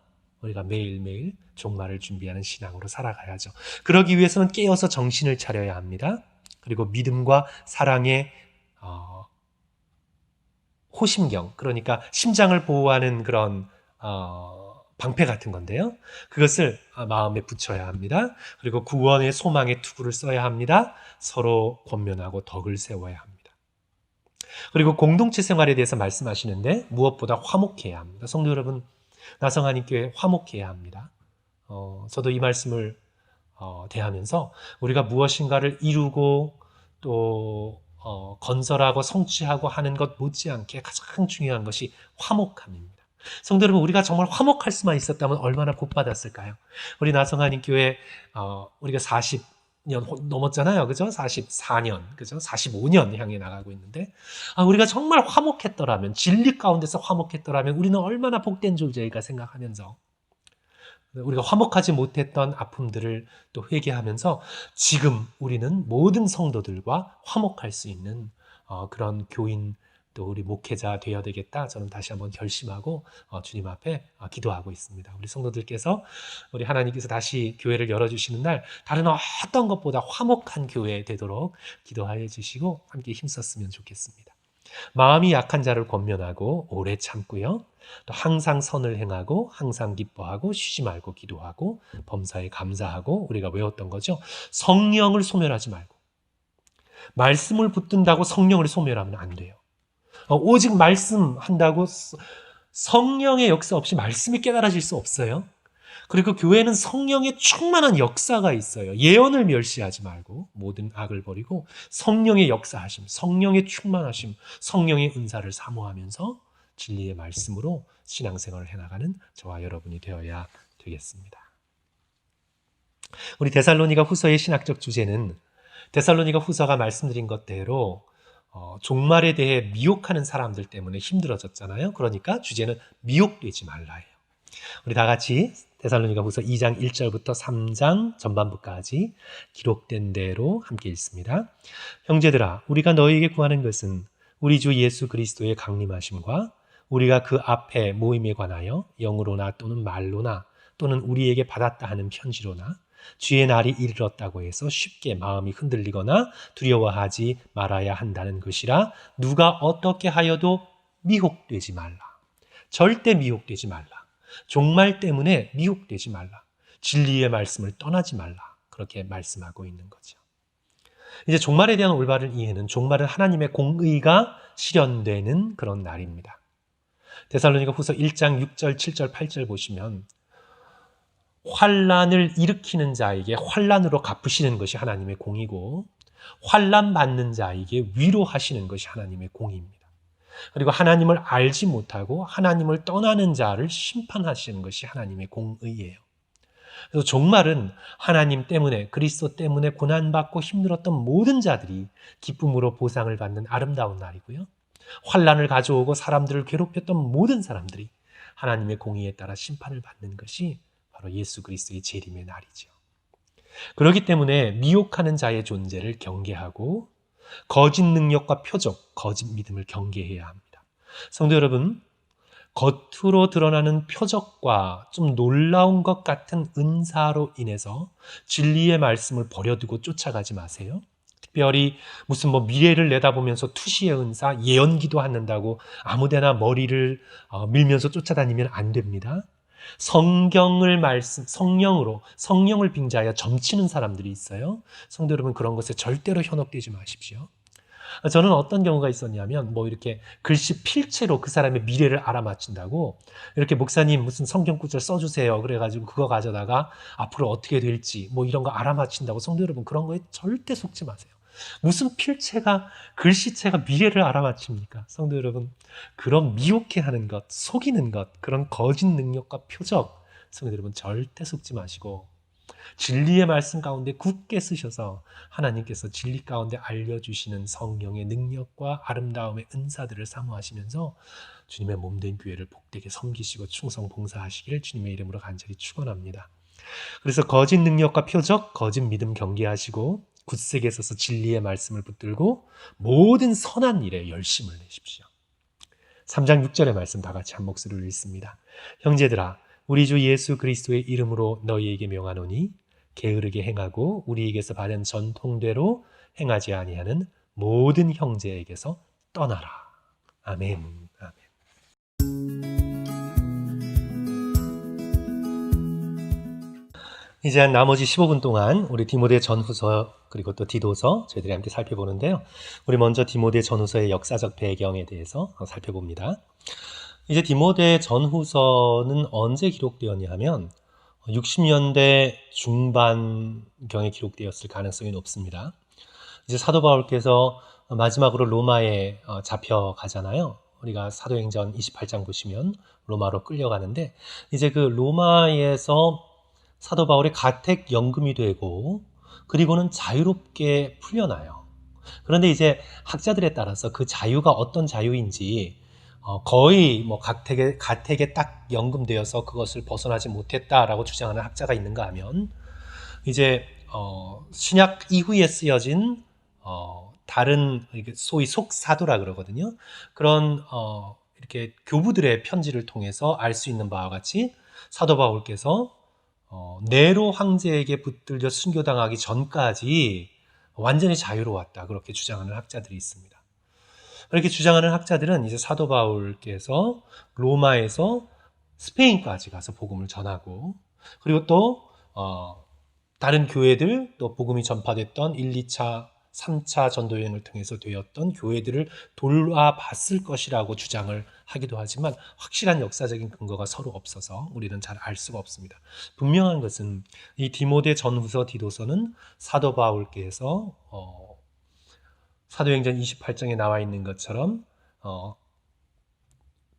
우리가 매일매일 종말을 준비하는 신앙으로 살아가야죠. 그러기 위해서는 깨어서 정신을 차려야 합니다. 그리고 믿음과 사랑의 호심경, 그러니까 심장을 보호하는 그런 방패 같은 건데요. 그것을 마음에 붙여야 합니다. 그리고 구원의 소망의 투구를 써야 합니다. 서로 권면하고 덕을 세워야 합니다. 그리고 공동체 생활에 대해서 말씀하시는데, 무엇보다 화목해야 합니다. 성도 여러분, 나성하님교회 화목해야 합니다. 저도 이 말씀을 대하면서 우리가 무엇인가를 이루고 또 건설하고 성취하고 하는 것 못지않게 가장 중요한 것이 화목함입니다. 성도 여러분, 우리가 정말 화목할 수만 있었다면 얼마나 복받았을까요? 우리 나성하님 교회 우리가 40년 넘었잖아요. 그죠? 44년, 그죠? 45년 향해 나가고 있는데, 우리가 정말 화목했더라면, 진리 가운데서 화목했더라면 우리는 얼마나 복된 존재일까 생각하면서, 우리가 화목하지 못했던 아픔들을 또 회개하면서 지금 우리는 모든 성도들과 화목할 수 있는 그런 교인, 또 우리 목회자 되어야 되겠다, 저는 다시 한번 결심하고 주님 앞에 기도하고 있습니다. 우리 성도들께서, 우리 하나님께서 다시 교회를 열어주시는 날 다른 어떤 것보다 화목한 교회 되도록 기도하여 주시고 함께 힘썼으면 좋겠습니다. 마음이 약한 자를 권면하고 오래 참고요. 또 항상 선을 행하고 항상 기뻐하고 쉬지 말고 기도하고 범사에 감사하고, 우리가 외웠던 거죠. 성령을 소멸하지 말고, 말씀을 붙든다고 성령을 소멸하면 안 돼요. 오직 말씀한다고 성령의 역사 없이 말씀이 깨달아질 수 없어요. 그리고 교회는 성령의 충만한 역사가 있어요. 예언을 멸시하지 말고 모든 악을 버리고 성령의 역사하심, 성령의 충만하심, 성령의 은사를 사모하면서 진리의 말씀으로 신앙생활을 해나가는 저와 여러분이 되어야 되겠습니다. 우리 데살로니가 후서의 신학적 주제는, 데살로니가 후서가 말씀드린 것대로 종말에 대해 미혹하는 사람들 때문에 힘들어졌잖아요. 그러니까 주제는 미혹되지 말라예요. 우리 다 같이 데살로니가 후서 2장 1절부터 3장 전반부까지 기록된 대로 함께 읽습니다. 형제들아, 우리가 너희에게 구하는 것은 우리 주 예수 그리스도의 강림하심과 우리가 그 앞에 모임에 관하여 영으로나 또는 말로나 또는 우리에게 받았다 하는 편지로나 주의 날이 이르렀다고 해서 쉽게 마음이 흔들리거나 두려워하지 말아야 한다는 것이라. 누가 어떻게 하여도 미혹되지 말라. 절대 미혹되지 말라. 종말 때문에 미혹되지 말라. 진리의 말씀을 떠나지 말라. 그렇게 말씀하고 있는 거죠. 이제 종말에 대한 올바른 이해는, 종말은 하나님의 공의가 실현되는 그런 날입니다. 데살로니가 후서 1장 6절, 7절, 8절 보시면 환난을 일으키는 자에게 환난으로 갚으시는 것이 하나님의 공이고, 환난 받는 자에게 위로하시는 것이 하나님의 공입니다. 그리고 하나님을 알지 못하고 하나님을 떠나는 자를 심판하시는 것이 하나님의 공의예요. 그래서 종말은 하나님 때문에, 그리스도 때문에 고난받고 힘들었던 모든 자들이 기쁨으로 보상을 받는 아름다운 날이고요. 환난을 가져오고 사람들을 괴롭혔던 모든 사람들이 하나님의 공의에 따라 심판을 받는 것이 바로 예수 그리스도의 재림의 날이죠. 그렇기 때문에 미혹하는 자의 존재를 경계하고 거짓 능력과 표적, 거짓 믿음을 경계해야 합니다. 성도 여러분, 겉으로 드러나는 표적과 좀 놀라운 것 같은 은사로 인해서 진리의 말씀을 버려두고 쫓아가지 마세요. 특별히 무슨 미래를 내다보면서 투시의 은사, 예언기도 한다고 아무데나 머리를 밀면서 쫓아다니면 안 됩니다. 성경을 성령을 빙자하여 점치는 사람들이 있어요. 성도 여러분, 그런 것에 절대로 현혹되지 마십시오. 저는 어떤 경우가 있었냐면, 이렇게 글씨 필체로 그 사람의 미래를 알아맞힌다고 이렇게 목사님 무슨 성경 구절 써주세요. 그래가지고 그거 가져다가 앞으로 어떻게 될지 이런 거 알아맞힌다고. 성도 여러분, 그런 거에 절대 속지 마세요. 무슨 필체가, 글씨체가 미래를 알아맞힙니까? 성도 여러분, 그런 미혹해 하는 것, 속이는 것, 그런 거짓 능력과 표적, 성도 여러분 절대 속지 마시고 진리의 말씀 가운데 굳게 쓰셔서 하나님께서 진리 가운데 알려주시는 성령의 능력과 아름다움의 은사들을 사모하시면서 주님의 몸된 교회를 복되게 섬기시고 충성 봉사하시길 주님의 이름으로 간절히 축원합니다. 그래서 거짓 능력과 표적, 거짓 믿음 경계하시고 굳세게 서서 진리의 말씀을 붙들고 모든 선한 일에 열심을 내십시오. 3장 6절의 말씀 다 같이 한 목소리로 읽습니다. 형제들아, 우리 주 예수 그리스도의 이름으로 너희에게 명하노니 게으르게 행하고 우리에게서 받은 전통대로 행하지 아니하는 모든 형제에게서 떠나라. 아멘. 아멘. 이제 나머지 15분 동안 우리 디모데 전후서 그리고 또 디도서 저희들이 함께 살펴보는데요. 우리 먼저 디모데 전후서의 역사적 배경에 대해서 살펴봅니다. 이제 디모데 전후서는 언제 기록되었냐 하면 60년대 중반경에 기록되었을 가능성이 높습니다. 이제 사도 바울께서 마지막으로 로마에 잡혀가잖아요. 우리가 사도행전 28장 보시면 로마로 끌려가는데 이제 그 로마에서 사도 바울이 가택 연금이 되고 그리고는 자유롭게 풀려나요. 그런데 이제 학자들에 따라서 그 자유가 어떤 자유인지 거의 뭐 가택에 딱 연금되어서 그것을 벗어나지 못했다라고 주장하는 학자가 있는가 하면 이제 신약 이후에 쓰여진 다른 소위 속사도라 그러거든요. 그런 이렇게 교부들의 편지를 통해서 알 수 있는 바와 같이 사도 바울께서 네로 황제에게 붙들려 순교당하기 전까지 완전히 자유로웠다. 그렇게 주장하는 학자들이 있습니다. 그렇게 주장하는 학자들은 이제 사도 바울께서 로마에서 스페인까지 가서 복음을 전하고 그리고 또 다른 교회들 또 복음이 전파됐던 1, 2차, 3차 전도여행을 통해서 되었던 교회들을 돌아봤을 것이라고 주장을 하기도 하지만 확실한 역사적인 근거가 서로 없어서 우리는 잘 알 수가 없습니다. 분명한 것은 이 디모데 전후서 디도서는 사도 바울께서 사도행전 28장에 나와 있는 것처럼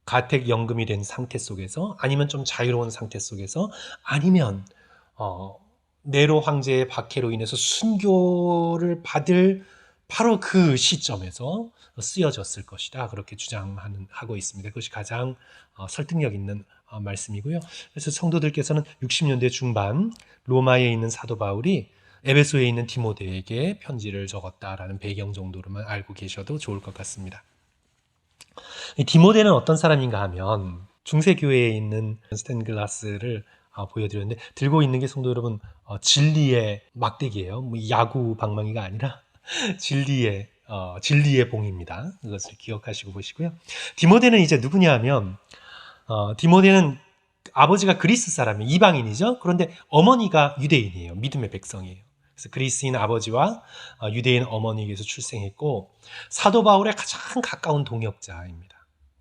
가택 연금이 된 상태 속에서 아니면 좀 자유로운 상태 속에서 아니면 네로 황제의 박해로 인해서 순교를 받을 바로 그 시점에서 쓰여졌을 것이다. 그렇게 주장하고 있습니다. 그것이 가장 설득력 있는 말씀이고요. 그래서 성도들께서는 60년대 중반 로마에 있는 사도 바울이 에베소에 있는 디모데에게 편지를 적었다라는 배경 정도로만 알고 계셔도 좋을 것 같습니다. 이 디모데는 어떤 사람인가 하면 중세교회에 있는 스탠글라스를 보여드렸는데 들고 있는 게 성도 여러분 진리의 막대기예요. 뭐 야구 방망이가 아니라 진리의 봉입니다. 그것을 기억하시고 보시고요. 디모데는 이제 누구냐 하면 디모데는 아버지가 그리스 사람이 이방인이죠. 그런데 어머니가 유대인이에요. 믿음의 백성이에요. 그래서 그리스인 아버지와 유대인 어머니에게서 출생했고 사도 바울의 가장 가까운 동역자입니다.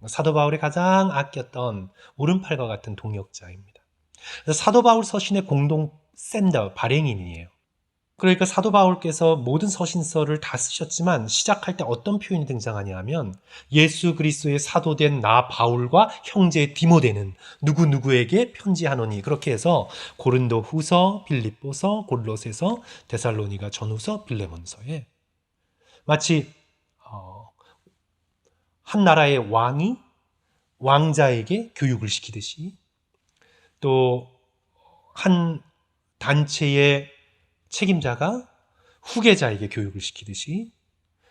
사도 바울이 가장 아꼈던 오른팔과 같은 동역자입니다. 그래서 사도 바울 서신의 공동 샌더 발행인이에요. 그러니까 사도 바울께서 모든 서신서를 다 쓰셨지만 시작할 때 어떤 표현이 등장하냐 하면 예수 그리스도의 사도된 나 바울과 형제 디모데는 누구누구에게 편지하노니 그렇게 해서 고린도 후서, 빌립보서, 골로새서, 데살로니가 전후서, 빌레몬서에 마치 한 나라의 왕이 왕자에게 교육을 시키듯이 또 한 단체의 책임자가 후계자에게 교육을 시키듯이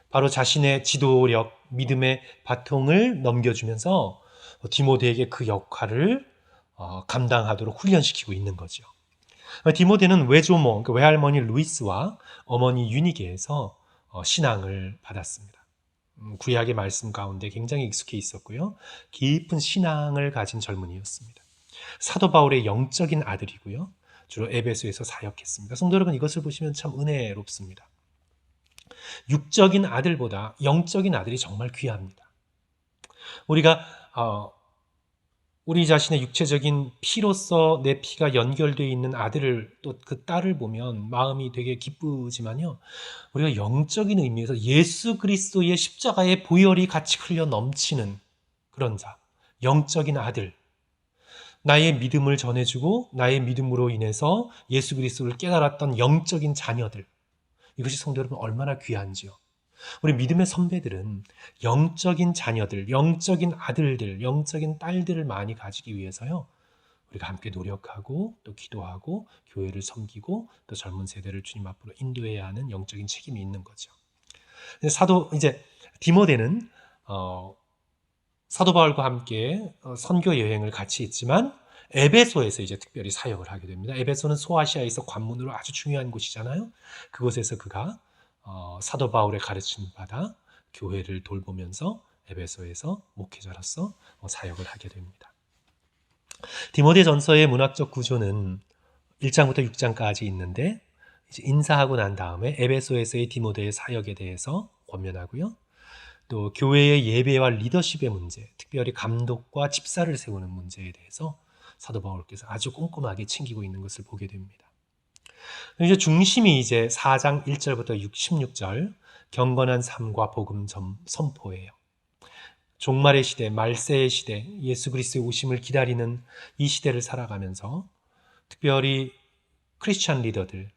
바로 자신의 지도력, 믿음의 바통을 넘겨주면서 디모데에게 그 역할을 감당하도록 훈련시키고 있는 거죠. 디모데는 외조모, 그러니까 외할머니 루이스와 어머니 유니게에서 신앙을 받았습니다. 구약의 말씀 가운데 굉장히 익숙해 있었고요. 깊은 신앙을 가진 젊은이였습니다. 사도 바울의 영적인 아들이고요. 주로 에베소에서 사역했습니다. 성도 여러분 이것을 보시면 참 은혜롭습니다. 육적인 아들보다 영적인 아들이 정말 귀합니다. 우리가 우리 자신의 육체적인 피로서 내 피가 연결되어 있는 아들을 또 그 딸을 보면 마음이 되게 기쁘지만요. 우리가 영적인 의미에서 예수 그리스도의 십자가의 보혈이 같이 흘려 넘치는 그런 자, 영적인 아들, 나의 믿음을 전해주고 나의 믿음으로 인해서 예수 그리스도를 깨달았던 영적인 자녀들, 이것이 성도 여러분 얼마나 귀한지요. 우리 믿음의 선배들은 영적인 자녀들, 영적인 아들들, 영적인 딸들을 많이 가지기 위해서요. 우리가 함께 노력하고 또 기도하고 교회를 섬기고 또 젊은 세대를 주님 앞으로 인도해야 하는 영적인 책임이 있는 거죠. 이제 디모데는 사도 바울과 함께 선교 여행을 같이 했지만 에베소에서 이제 특별히 사역을 하게 됩니다. 에베소는 소아시아에서 관문으로 아주 중요한 곳이잖아요. 그곳에서 그가 사도 바울의 가르침을 받아 교회를 돌보면서 에베소에서 목회자로서 사역을 하게 됩니다. 디모데 전서의 문학적 구조는 1장부터 6장까지 있는데 이제 인사하고 난 다음에 에베소에서의 디모데의 사역에 대해서 권면하고요. 또 교회의 예배와 리더십의 문제, 특별히 감독과 집사를 세우는 문제에 대해서 사도 바울께서 아주 꼼꼼하게 챙기고 있는 것을 보게 됩니다. 이제 중심이 이제 4장 1절부터 16절 경건한 삶과 복음 선포예요. 종말의 시대, 말세의 시대, 예수 그리스도의 오심을 기다리는 이 시대를 살아가면서 특별히 크리스찬 리더들,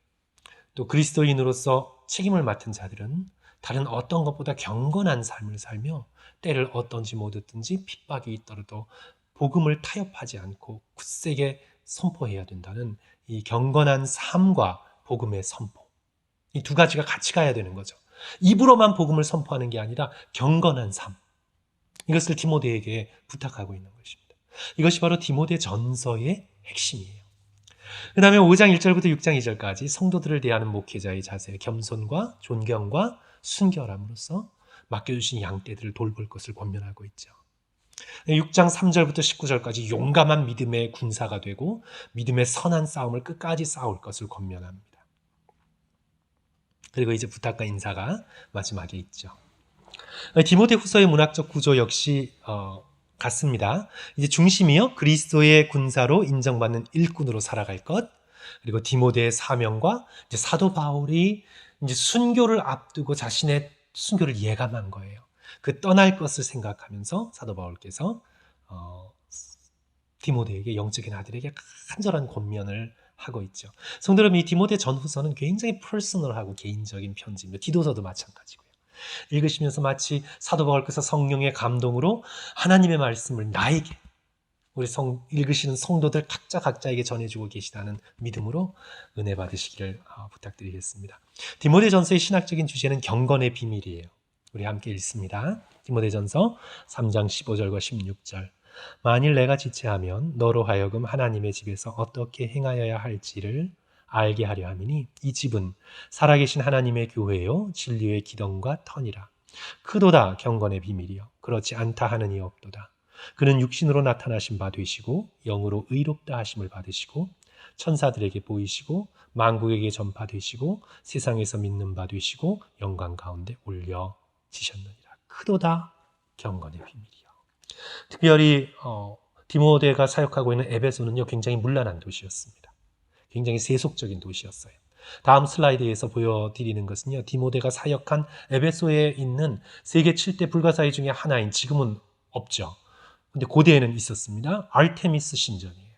또 그리스도인으로서 책임을 맡은 자들은 다른 어떤 것보다 경건한 삶을 살며 때를 어떤지 못 얻든지 핍박이 있더라도 복음을 타협하지 않고 굳세게 선포해야 된다는 이 경건한 삶과 복음의 선포, 이 두 가지가 같이 가야 되는 거죠. 입으로만 복음을 선포하는 게 아니라 경건한 삶, 이것을 디모데에게 부탁하고 있는 것입니다. 이것이 바로 디모데 전서의 핵심이에요. 그 다음에 5장 1절부터 6장 2절까지 성도들을 대하는 목회자의 자세, 겸손과 존경과 순결함으로써 맡겨주신 양떼들을 돌볼 것을 권면하고 있죠. 6장 3절부터 19절까지 용감한 믿음의 군사가 되고 믿음의 선한 싸움을 끝까지 싸울 것을 권면합니다. 그리고 이제 부탁과 인사가 마지막에 있죠. 디모데 후서의 문학적 구조 역시 같습니다. 이제 중심이요, 그리스도의 군사로 인정받는 일꾼으로 살아갈 것, 그리고 디모데의 사명과 이제 사도 바울이 이제 순교를 앞두고 자신의 순교를 예감한 거예요. 그 떠날 것을 생각하면서 사도 바울께서 디모데에게, 영적인 아들에게 간절한 권면을 하고 있죠. 성도 여러분, 이 디모데 전후서는 굉장히 퍼스널하고 개인적인 편지입니다. 디도서도 마찬가지고요. 읽으시면서 마치 사도 바울께서 성령의 감동으로 하나님의 말씀을 나에게, 우리 읽으시는 성도들 각자에게 전해주고 계시다는 믿음으로 은혜 받으시기를 부탁드리겠습니다. 디모데전서의 신학적인 주제는 경건의 비밀이에요. 우리 함께 읽습니다. 디모데전서 3장 15절과 16절. 만일 내가 지체하면 너로 하여금 하나님의 집에서 어떻게 행하여야 할지를 알게 하려 함이니 이 집은 살아계신 하나님의 교회요 진리의 기둥과 터니라. 크도다 경건의 비밀이요 그렇지 않다 하는 이 없도다. 그는 육신으로 나타나신 바 되시고 영으로 의롭다 하심을 받으시고 천사들에게 보이시고 만국에게 전파되시고 세상에서 믿는 바 되시고 영광 가운데 올려지셨느니라. 크도다 경건의 비밀이요. 특별히 디모데가 사역하고 있는 에베소는요, 굉장히 문란한 도시였습니다. 굉장히 세속적인 도시였어요. 다음 슬라이드에서 보여드리는 것은요, 디모데가 사역한 에베소에 있는 세계 7대 불가사의 중에 하나인, 지금은 없죠. 근데 고대에는 있었습니다. 아르테미스 신전이에요.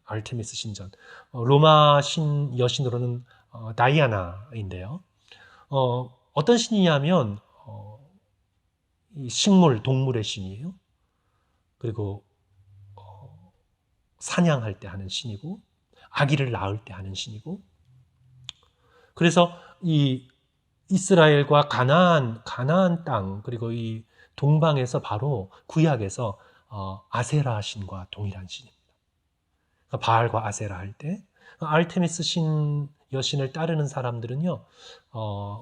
아르테미스 신전. 로마 신 여신으로는 다이아나인데요. 어떤 신이냐면 식물, 동물의 신이에요. 그리고 사냥할 때 하는 신이고, 아기를 낳을 때 하는 신이고, 그래서 이 이스라엘과 가나안 땅, 그리고 이 동방에서 바로 구약에서 아세라 신과 동일한 신입니다. 그러니까 바알과 아세라 할 때 아르테미스 신 여신을 따르는 사람들은요,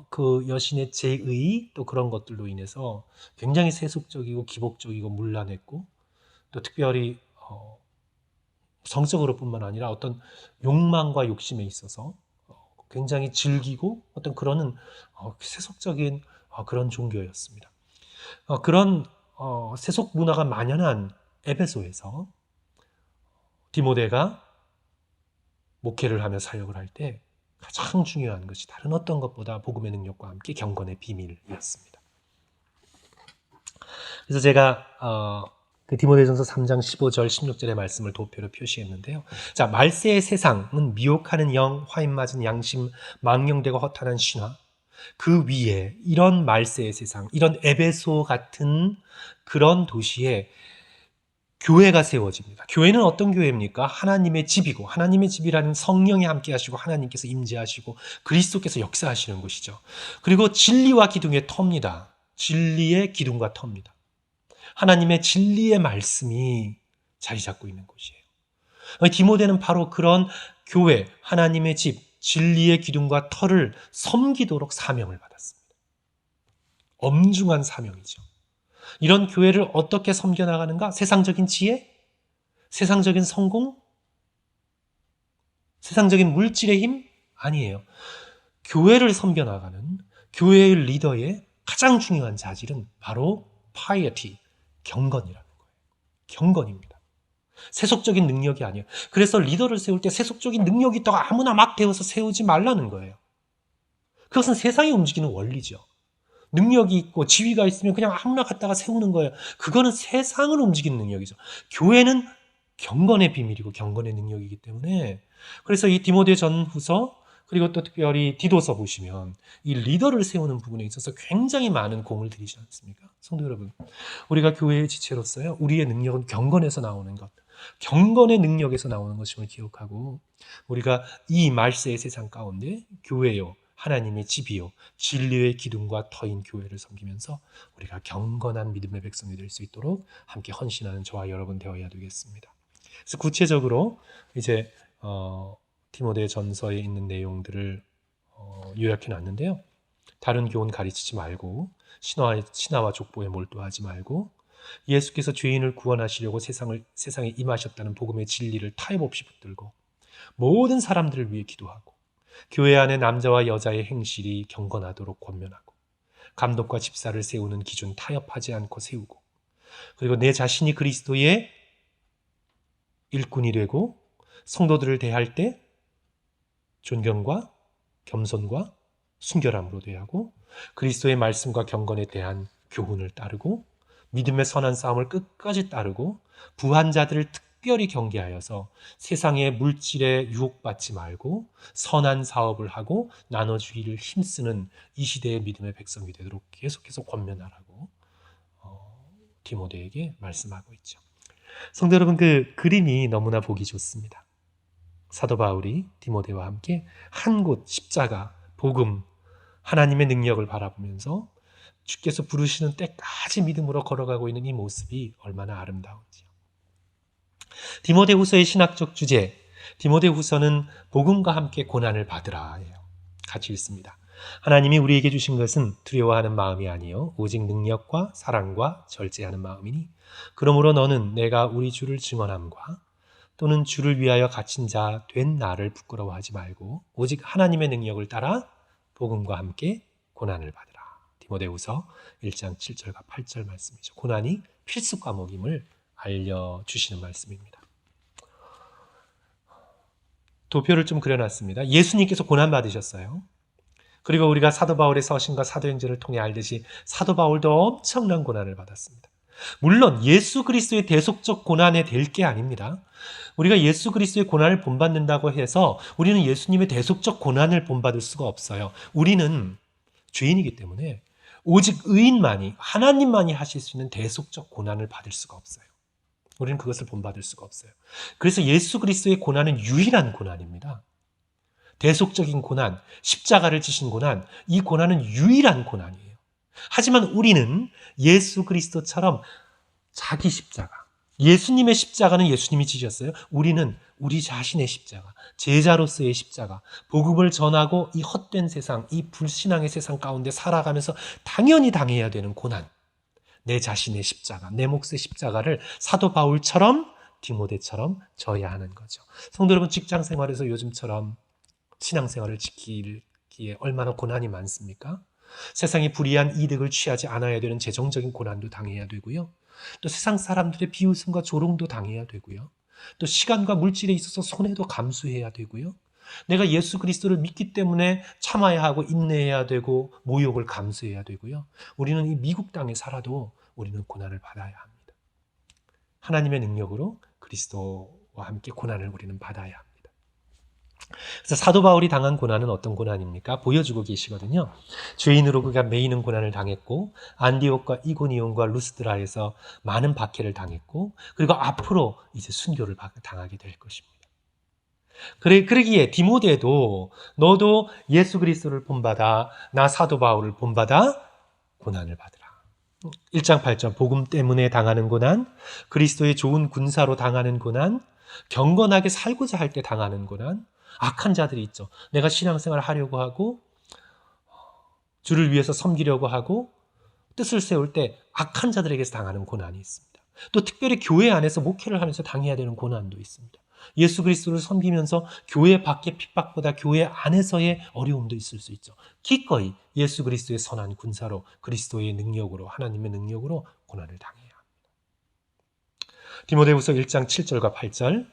그 여신의 제의 또 그런 것들로 인해서 굉장히 세속적이고 기복적이고 문란했고, 또 특별히 성적으로뿐만 아니라 어떤 욕망과 욕심에 있어서 굉장히 즐기고 어떤 그런 세속적인 그런 종교였습니다. 그런 세속 문화가 만연한 에베소에서 디모데가 목회를 하며 사역을 할 때 가장 중요한 것이 다른 어떤 것보다 복음의 능력과 함께 경건의 비밀이었습니다. 그래서 제가 그 디모데전서 3장 15절 16절의 말씀을 도표로 표시했는데요. 자, 말세의 세상은 미혹하는 영, 화인 맞은 양심, 망령되고 허탄한 신화, 그 위에 이런 말세의 세상, 이런 에베소 같은 그런 도시에 교회가 세워집니다. 교회는 어떤 교회입니까? 하나님의 집이고, 하나님의 집이라는 성령이 함께 하시고 하나님께서 임재하시고 그리스도께서 역사하시는 곳이죠. 그리고 진리와 기둥의 터입니다. 진리의 기둥과 터입니다. 하나님의 진리의 말씀이 자리 잡고 있는 곳이에요. 디모데는 바로 그런 교회, 하나님의 집, 진리의 기둥과 터를 섬기도록 사명을 받았습니다. 엄중한 사명이죠. 이런 교회를 어떻게 섬겨나가는가? 세상적인 지혜? 세상적인 성공? 세상적인 물질의 힘? 아니에요. 교회를 섬겨나가는 교회의 리더의 가장 중요한 자질은 바로 piety, 경건이라는 거예요. 경건입니다. 세속적인 능력이 아니에요. 그래서 리더를 세울 때 세속적인 능력이 있다고 아무나 막 대어서 세우지 말라는 거예요. 그것은 세상이 움직이는 원리죠. 능력이 있고 지위가 있으면 그냥 아무나 갖다가 세우는 거예요. 그거는 세상을 움직이는 능력이죠. 교회는 경건의 비밀이고 경건의 능력이기 때문에, 그래서 이 디모데 전후서 그리고 또 특별히 디도서 보시면 이 리더를 세우는 부분에 있어서 굉장히 많은 공을 들이지 않습니까? 성도 여러분, 우리가 교회의 지체로서요, 우리의 능력은 경건에서 나오는 것, 경건의 능력에서 나오는 것임을 기억하고, 우리가 이 말세의 세상 가운데 교회요, 하나님의 집이요, 진리의 기둥과 터인 교회를 섬기면서 우리가 경건한 믿음의 백성이 될 수 있도록 함께 헌신하는 저와 여러분 되어야 되겠습니다. 그래서 구체적으로 이제 디모데 전서에 있는 내용들을 요약해 놨는데요. 다른 교훈 가르치지 말고, 신화와 족보에 몰두하지 말고, 예수께서 죄인을 구원하시려고 세상에 임하셨다는 복음의 진리를 타협 없이 붙들고, 모든 사람들을 위해 기도하고, 교회 안에 남자와 여자의 행실이 경건하도록 권면하고, 감독과 집사를 세우는 기준 타협하지 않고 세우고, 그리고 내 자신이 그리스도의 일꾼이 되고 성도들을 대할 때 존경과 겸손과 순결함으로 대하고, 그리스도의 말씀과 경건에 대한 교훈을 따르고, 믿음의 선한 싸움을 끝까지 따르고, 부한 자들을 특별히 경계하여서 세상의 물질에 유혹받지 말고 선한 사업을 하고 나눠주기를 힘쓰는 이 시대의 믿음의 백성이 되도록 계속해서 권면하라고 디모데에게 말씀하고 있죠. 성도 여러분, 그 그림이 너무나 보기 좋습니다. 사도 바울이 디모데와 함께 한 곳 십자가, 복음, 하나님의 능력을 바라보면서 주께서 부르시는 때까지 믿음으로 걸어가고 있는 이 모습이 얼마나 아름다운지요. 디모데후서의 신학적 주제, 디모데후서는 복음과 함께 고난을 받으라예요. 같이 읽습니다. 하나님이 우리에게 주신 것은 두려워하는 마음이 아니요 오직 능력과 사랑과 절제하는 마음이니, 그러므로 너는 내가 우리 주를 증언함과 또는 주를 위하여 갇힌 자 된 나를 부끄러워하지 말고 오직 하나님의 능력을 따라 복음과 함께 고난을 받으라. 디모데후서 1장 7절과 8절 말씀이죠. 고난이 필수 과목임을 알려주시는 말씀입니다. 도표를 좀 그려놨습니다. 예수님께서 고난 받으셨어요. 그리고 우리가 사도 바울의 서신과 사도행전을 통해 알듯이 사도 바울도 엄청난 고난을 받았습니다. 물론 예수 그리스도의 대속적 고난에 될 게 아닙니다. 우리가 예수 그리스도의 고난을 본받는다고 해서 우리는 예수님의 대속적 고난을 본받을 수가 없어요. 우리는 죄인이기 때문에 오직 의인만이, 하나님만이 하실 수 있는 대속적 고난을 받을 수가 없어요. 우리는 그것을 본받을 수가 없어요. 그래서 예수 그리스도의 고난은 유일한 고난입니다. 대속적인 고난, 십자가를 지신 고난, 이 고난은 유일한 고난이에요. 하지만 우리는 예수 그리스도처럼 자기 십자가, 예수님의 십자가는 예수님이 지셨어요. 우리는 우리 자신의 십자가, 제자로서의 십자가, 복음을 전하고 이 헛된 세상, 이 불신앙의 세상 가운데 살아가면서 당연히 당해야 되는 고난, 내 자신의 십자가, 내 몫의 십자가를 사도 바울처럼 디모데처럼 져야 하는 거죠. 성도 여러분, 직장 생활에서 요즘처럼 신앙생활을 지키기에 얼마나 고난이 많습니까? 세상의 불이한 이득을 취하지 않아야 되는 재정적인 고난도 당해야 되고요. 또 세상 사람들의 비웃음과 조롱도 당해야 되고요. 또 시간과 물질에 있어서 손해도 감수해야 되고요. 내가 예수 그리스도를 믿기 때문에 참아야 하고 인내해야 되고 모욕을 감수해야 되고요. 우리는 이 미국 땅에 살아도 우리는 고난을 받아야 합니다. 하나님의 능력으로 그리스도와 함께 고난을 우리는 받아야 합니다. 그래서 사도 바울이 당한 고난은 어떤 고난입니까? 보여주고 계시거든요. 죄인으로 그가 매이는 고난을 당했고 안디옥과 이고니온과 루스드라에서 많은 박해를 당했고 그리고 앞으로 이제 순교를 당하게 될 것입니다. 그러기에 디모데도 너도 예수 그리스도를 본받아 나 사도 바울을 본받아 고난을 받으라. 1장 8절 복음 때문에 당하는 고난, 그리스도의 좋은 군사로 당하는 고난, 경건하게 살고자 할 때 당하는 고난, 악한 자들이 있죠. 내가 신앙생활을 하려고 하고 주를 위해서 섬기려고 하고 뜻을 세울 때 악한 자들에게서 당하는 고난이 있습니다. 또 특별히 교회 안에서 목회를 하면서 당해야 되는 고난도 있습니다. 예수 그리스도를 섬기면서 교회 밖의 핍박보다 교회 안에서의 어려움도 있을 수 있죠. 기꺼이 예수 그리스도의 선한 군사로 그리스도의 능력으로 하나님의 능력으로 고난을 당해야 합니다. 디모데후서 1장 7절과 8절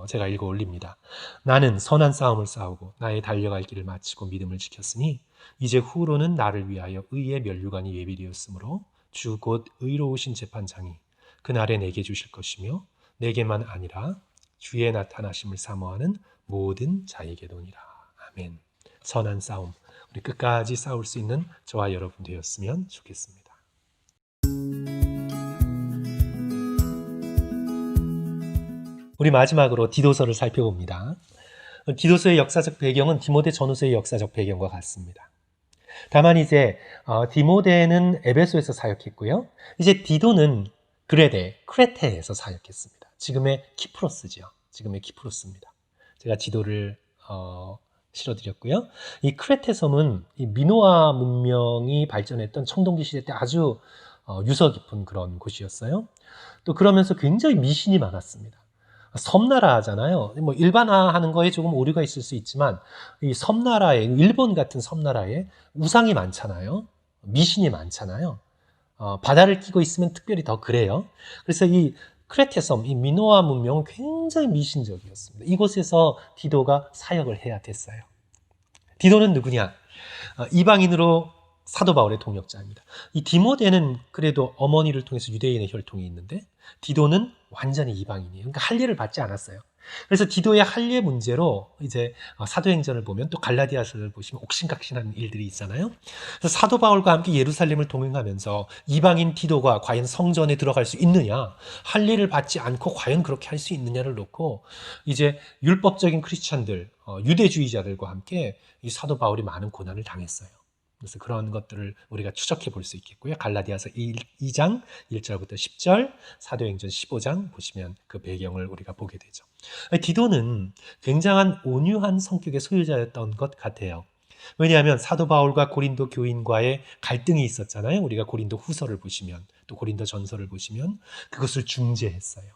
제가 읽어 올립니다. 나는 선한 싸움을 싸우고 나의 달려갈 길을 마치고 믿음을 지켰으니 이제 후로는 나를 위하여 의의 면류관이 예비되었으므로 주 곧 의로우신 재판장이 그날에 내게 주실 것이며 내게만 아니라 주의 나타나심을 사모하는 모든 자에게도니라. 아멘. 선한 싸움, 우리 끝까지 싸울 수 있는 저와 여러분 되었으면 좋겠습니다. 우리 마지막으로 디도서를 살펴봅니다. 디도서의 역사적 배경은 디모데 전후서의 역사적 배경과 같습니다. 다만 이제 디모데는 에베소에서 사역했고요. 이제 디도는 크레테에서 사역했습니다. 지금의 키프로스죠. 지금의 키프로스입니다. 제가 지도를 실어드렸고요. 이 크레테 섬은 이 미노아 문명이 발전했던 청동기 시대 때 아주 유서 깊은 그런 곳이었어요. 또 그러면서 굉장히 미신이 많았습니다. 섬나라잖아요. 뭐 일반화하는 거에 조금 오류가 있을 수 있지만 이 섬나라에 일본 같은 섬나라에 우상이 많잖아요. 미신이 많잖아요. 바다를 끼고 있으면 특별히 더 그래요. 그래서 이 크레테 섬, 이 미노아 문명은 굉장히 미신적이었습니다. 이곳에서 디도가 사역을 해야 됐어요. 디도는 누구냐? 이방인으로 사도 바울의 동역자입니다. 이 디모데는 그래도 어머니를 통해서 유대인의 혈통이 있는데 디도는 완전히 이방인이에요. 그러니까 할례를 받지 않았어요. 그래서 디도의 할례 문제로 이제 사도행전을 보면 또 갈라디아서를 보시면 옥신각신한 일들이 있잖아요. 그래서 사도 바울과 함께 예루살렘을 동행하면서 이방인 디도가 과연 성전에 들어갈 수 있느냐, 할례를 받지 않고 과연 그렇게 할 수 있느냐를 놓고 이제 율법적인 크리스찬들, 유대주의자들과 함께 이 사도 바울이 많은 고난을 당했어요. 그래서 그런 것들을 우리가 추적해 볼 수 있겠고요. 갈라디아서 2장 1절부터 10절, 사도행전 15장 보시면 그 배경을 우리가 보게 되죠. 디도는 굉장한 온유한 성격의 소유자였던 것 같아요. 왜냐하면 사도 바울과 고린도 교인과의 갈등이 있었잖아요. 우리가 고린도 후서를 보시면 또 고린도 전서를 보시면 그것을 중재했어요.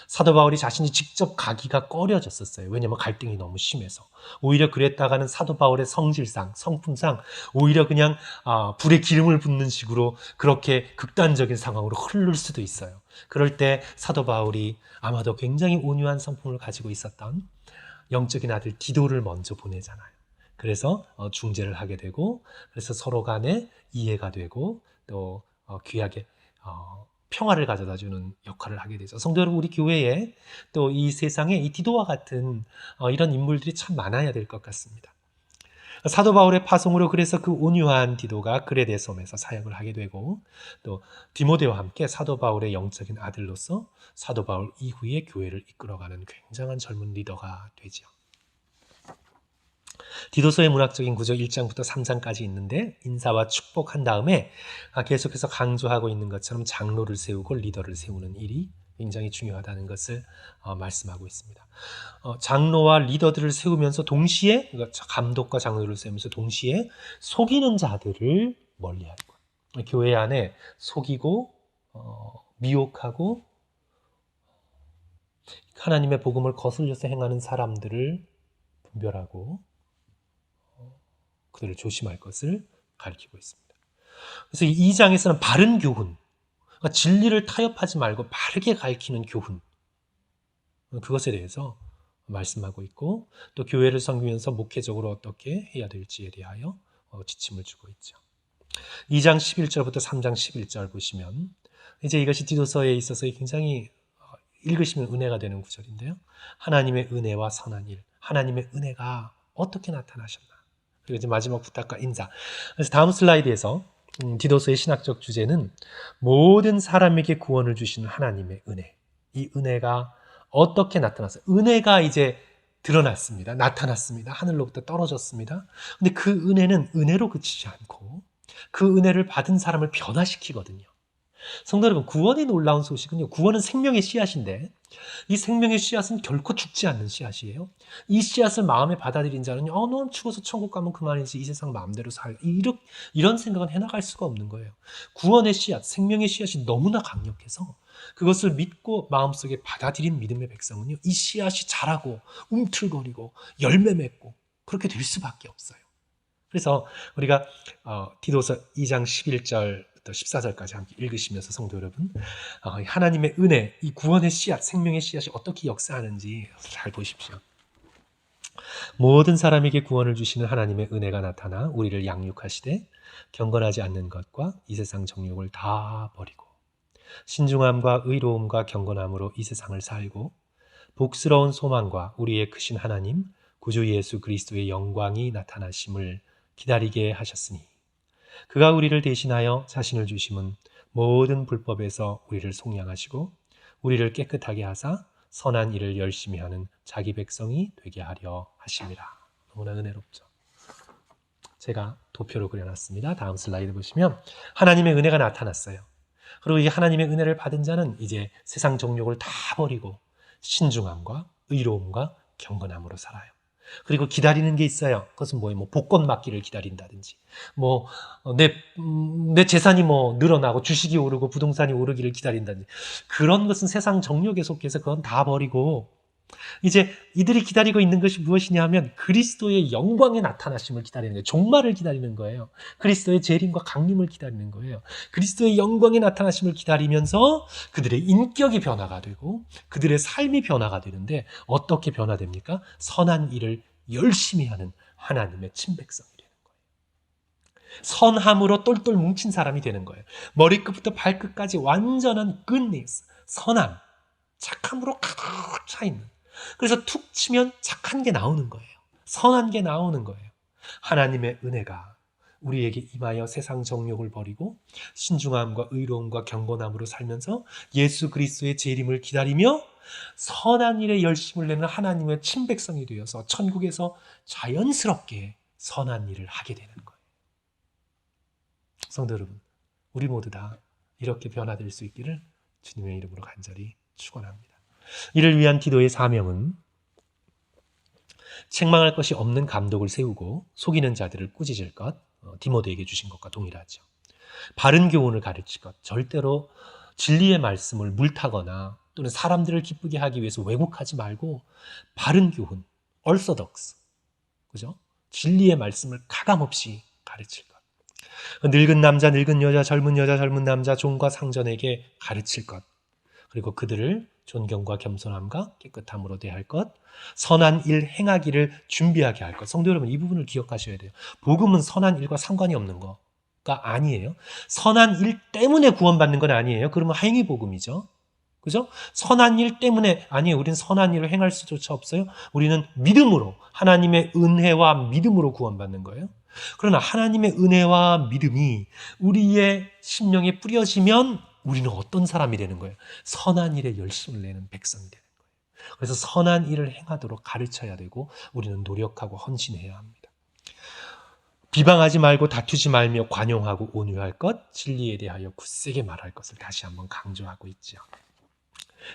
사도 바울이 자신이 직접 가기가 꺼려졌었어요. 왜냐하면 갈등이 너무 심해서. 오히려 그랬다가는 사도 바울의 성질상, 성품상 오히려 그냥 불에 기름을 붓는 식으로 그렇게 극단적인 상황으로 흐를 수도 있어요. 그럴 때 사도 바울이 아마도 굉장히 온유한 성품을 가지고 있었던 영적인 아들 디도를 먼저 보내잖아요. 그래서 중재를 하게 되고 그래서 서로 간에 이해가 되고 또 귀하게 평화를 가져다주는 역할을 하게 되죠. 성도 여러분, 우리 교회에 또 이 세상에 이 디도와 같은 이런 인물들이 참 많아야 될 것 같습니다. 사도 바울의 파송으로 그래서 그 온유한 디도가 그레데 섬에서 사역을 하게 되고 또 디모데와 함께 사도 바울의 영적인 아들로서 사도 바울 이후에 교회를 이끌어가는 굉장한 젊은 리더가 되죠. 디도서의 문학적인 구조 1장부터 3장까지 있는데 인사와 축복한 다음에 계속해서 강조하고 있는 것처럼 장로를 세우고 리더를 세우는 일이 굉장히 중요하다는 것을 말씀하고 있습니다. 장로와 리더들을 세우면서 동시에 감독과 장로를 세우면서 동시에 속이는 자들을 멀리하고 교회 안에 속이고 미혹하고 하나님의 복음을 거슬려서 행하는 사람들을 분별하고 그들을 조심할 것을 가리키고 있습니다. 그래서 이 2장에서는 바른 교훈, 그러니까 진리를 타협하지 말고 바르게 가리키는 교훈, 그것에 대해서 말씀하고 있고, 또 교회를 섬기면서 목회적으로 어떻게 해야 될지에 대하여 지침을 주고 있죠. 2장 11절부터 3장 11절 보시면 이제 이것이 디도서에 있어서 굉장히 읽으시면 은혜가 되는 구절인데요. 하나님의 은혜와 선한 일, 하나님의 은혜가 어떻게 나타나셨나. 그리고 이제 마지막 부탁과 인사. 그래서 다음 슬라이드에서 디도서의 신학적 주제는 모든 사람에게 구원을 주시는 하나님의 은혜. 이 은혜가 어떻게 나타났어요? 은혜가 이제 드러났습니다. 나타났습니다. 하늘로부터 떨어졌습니다. 근데 그 은혜는 은혜로 그치지 않고 그 은혜를 받은 사람을 변화시키거든요. 성도 여러분, 구원의 놀라운 소식은요, 구원은 생명의 씨앗인데 이 생명의 씨앗은 결코 죽지 않는 씨앗이에요. 이 씨앗을 마음에 받아들인 자는요, 넌 죽어서 천국 가면 그만이지, 이 세상 마음대로 살, 이런 생각은 해나갈 수가 없는 거예요. 구원의 씨앗, 생명의 씨앗이 너무나 강력해서 그것을 믿고 마음속에 받아들인 믿음의 백성은요, 이 씨앗이 자라고 움틀거리고 열매 맺고 그렇게 될 수밖에 없어요. 그래서 우리가 디도서 2장 11절부터 14절까지 함께 읽으시면서 성도 여러분, 하나님의 은혜, 이 구원의 씨앗, 생명의 씨앗이 어떻게 역사하는지 잘 보십시오. 모든 사람에게 구원을 주시는 하나님의 은혜가 나타나 우리를 양육하시되 경건하지 않는 것과 이 세상 정욕을 다 버리고 신중함과 의로움과 경건함으로 이 세상을 살고 복스러운 소망과 우리의 크신 하나님 구주 예수 그리스도의 영광이 나타나심을 기다리게 하셨으니 그가 우리를 대신하여 자신을 주심은 모든 불법에서 우리를 속량하시고 우리를 깨끗하게 하사 선한 일을 열심히 하는 자기 백성이 되게 하려 하심이라. 너무나 은혜롭죠. 제가 도표로 그려놨습니다. 다음 슬라이드 보시면 하나님의 은혜가 나타났어요. 그리고 이 하나님의 은혜를 받은 자는 이제 세상 정욕을 다 버리고 신중함과 의로움과 경건함으로 살아요. 그리고 기다리는 게 있어요. 그것은 뭐예요? 복권 맞기를 기다린다든지, 내 재산이 늘어나고 주식이 오르고 부동산이 오르기를 기다린다든지, 그런 것은 세상 정욕에 속해서 그건 다 버리고, 이제 이들이 기다리고 있는 것이 무엇이냐 하면 그리스도의 영광의 나타나심을 기다리는 거예요. 종말을 기다리는 거예요. 그리스도의 재림과 강림을 기다리는 거예요. 그리스도의 영광의 나타나심을 기다리면서 그들의 인격이 변화가 되고 그들의 삶이 변화가 되는데 어떻게 변화됩니까? 선한 일을 열심히 하는 하나님의 친백성이 되는 거예요. 선함으로 똘똘 뭉친 사람이 되는 거예요. 머리끝부터 발끝까지 완전한 goodness, 선함, 착함으로 가득 차 있는. 그래서 툭 치면 착한 게 나오는 거예요. 선한 게 나오는 거예요. 하나님의 은혜가 우리에게 임하여 세상 정욕을 버리고 신중함과 의로움과 경건함으로 살면서 예수 그리스도의 재림을 기다리며 선한 일에 열심을 내는 하나님의 친백성이 되어서 천국에서 자연스럽게 선한 일을 하게 되는 거예요. 성도 여러분, 우리 모두 다 이렇게 변화될 수 있기를 주님의 이름으로 간절히 축원합니다. 이를 위한 기도의 사명은 책망할 것이 없는 감독을 세우고 속이는 자들을 꾸짖을 것, 디모데에게 주신 것과 동일하죠. 바른 교훈을 가르칠 것, 절대로 진리의 말씀을 물타거나 또는 사람들을 기쁘게 하기 위해서 왜곡하지 말고 바른 교훈, orthodox, 그죠? 진리의 말씀을 가감없이 가르칠 것. 늙은 남자, 늙은 여자, 젊은 남자, 종과 상전에게 가르칠 것. 그리고 그들을 존경과 겸손함과 깨끗함으로 대할 것, 선한 일 행하기를 준비하게 할 것. 성도 여러분, 이 부분을 기억하셔야 돼요. 복음은 선한 일과 상관이 없는 거가 아니에요. 선한 일 때문에 구원받는 건 아니에요. 그러면 행위 복음이죠. 그죠? 선한 일 때문에 아니에요. 우리는 선한 일을 행할 수조차 없어요. 우리는 믿음으로, 하나님의 은혜와 믿음으로 구원받는 거예요. 그러나 하나님의 은혜와 믿음이 우리의 심령에 뿌려지면 우리는 어떤 사람이 되는 거예요? 선한 일에 열심을 내는 백성이 되는 거예요. 그래서 선한 일을 행하도록 가르쳐야 되고 우리는 노력하고 헌신해야 합니다. 비방하지 말고 다투지 말며 관용하고 온유할 것, 진리에 대하여 굳세게 말할 것을 다시 한번 강조하고 있죠.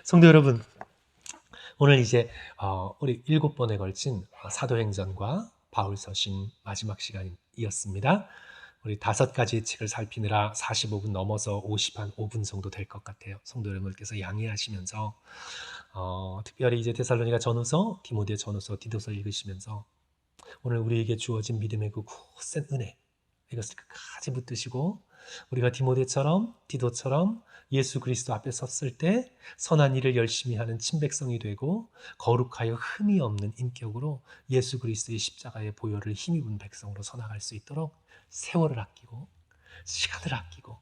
성도 여러분, 오늘 이제 우리 7번에 걸친 사도행전과 바울서신 마지막 시간이었습니다. 우리 5가지 책을 살피느라 45분 넘어서 55분 정도 될 것 같아요. 성도 여러분께서 양해하시면서 특별히 이제 데살로니가 전후서, 디모데 전후서, 디도서 읽으시면서 오늘 우리에게 주어진 믿음의 그 굳센 은혜, 이것을 끝까지 붙드시고 우리가 디도처럼 예수 그리스도 앞에 섰을 때 선한 일을 열심히 하는 친백성이 되고 거룩하여 흠이 없는 인격으로 예수 그리스도의 십자가의 보혈을 힘입은 백성으로 서나갈 수 있도록 세월을 아끼고 시간을 아끼고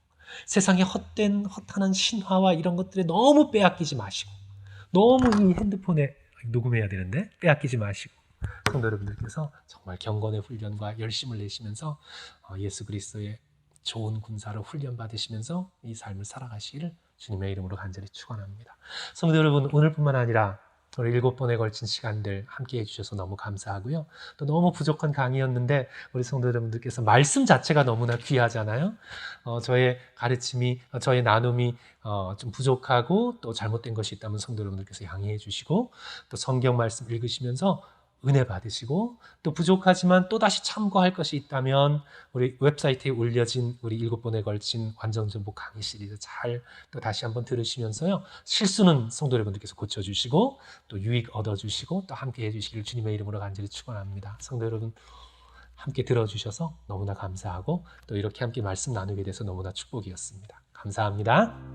세상의 허탄한 신화와 이런 것들에 너무 빼앗기지 마시고 너무 이 핸드폰에 녹음해야 되는데 빼앗기지 마시고 성도 여러분들께서 정말 경건의 훈련과 열심을 내시면서 예수 그리스도의 좋은 군사로 훈련 받으시면서 이 삶을 살아가시기를 주님의 이름으로 간절히 축원합니다. 성도 여러분, 오늘뿐만 아니라 우리 7번에 걸친 시간들 함께 해주셔서 너무 감사하고요. 또 너무 부족한 강의였는데 우리 성도 여러분들께서 말씀 자체가 너무나 귀하잖아요. 저의 가르침이, 저의 나눔이 좀 부족하고 또 잘못된 것이 있다면 성도 여러분들께서 양해해 주시고 또 성경 말씀 읽으시면서 은혜 받으시고 또 부족하지만 또 다시 참고할 것이 있다면 우리 웹사이트에 올려진 우리 7번에 걸친 완전정복 강의 시리즈 잘 또 다시 한번 들으시면서요. 실수는 성도 여러분들께서 고쳐주시고 또 유익 얻어주시고 또 함께 해주시기를 주님의 이름으로 간절히 축원합니다. 성도 여러분 함께 들어주셔서 너무나 감사하고 또 이렇게 함께 말씀 나누게 돼서 너무나 축복이었습니다. 감사합니다.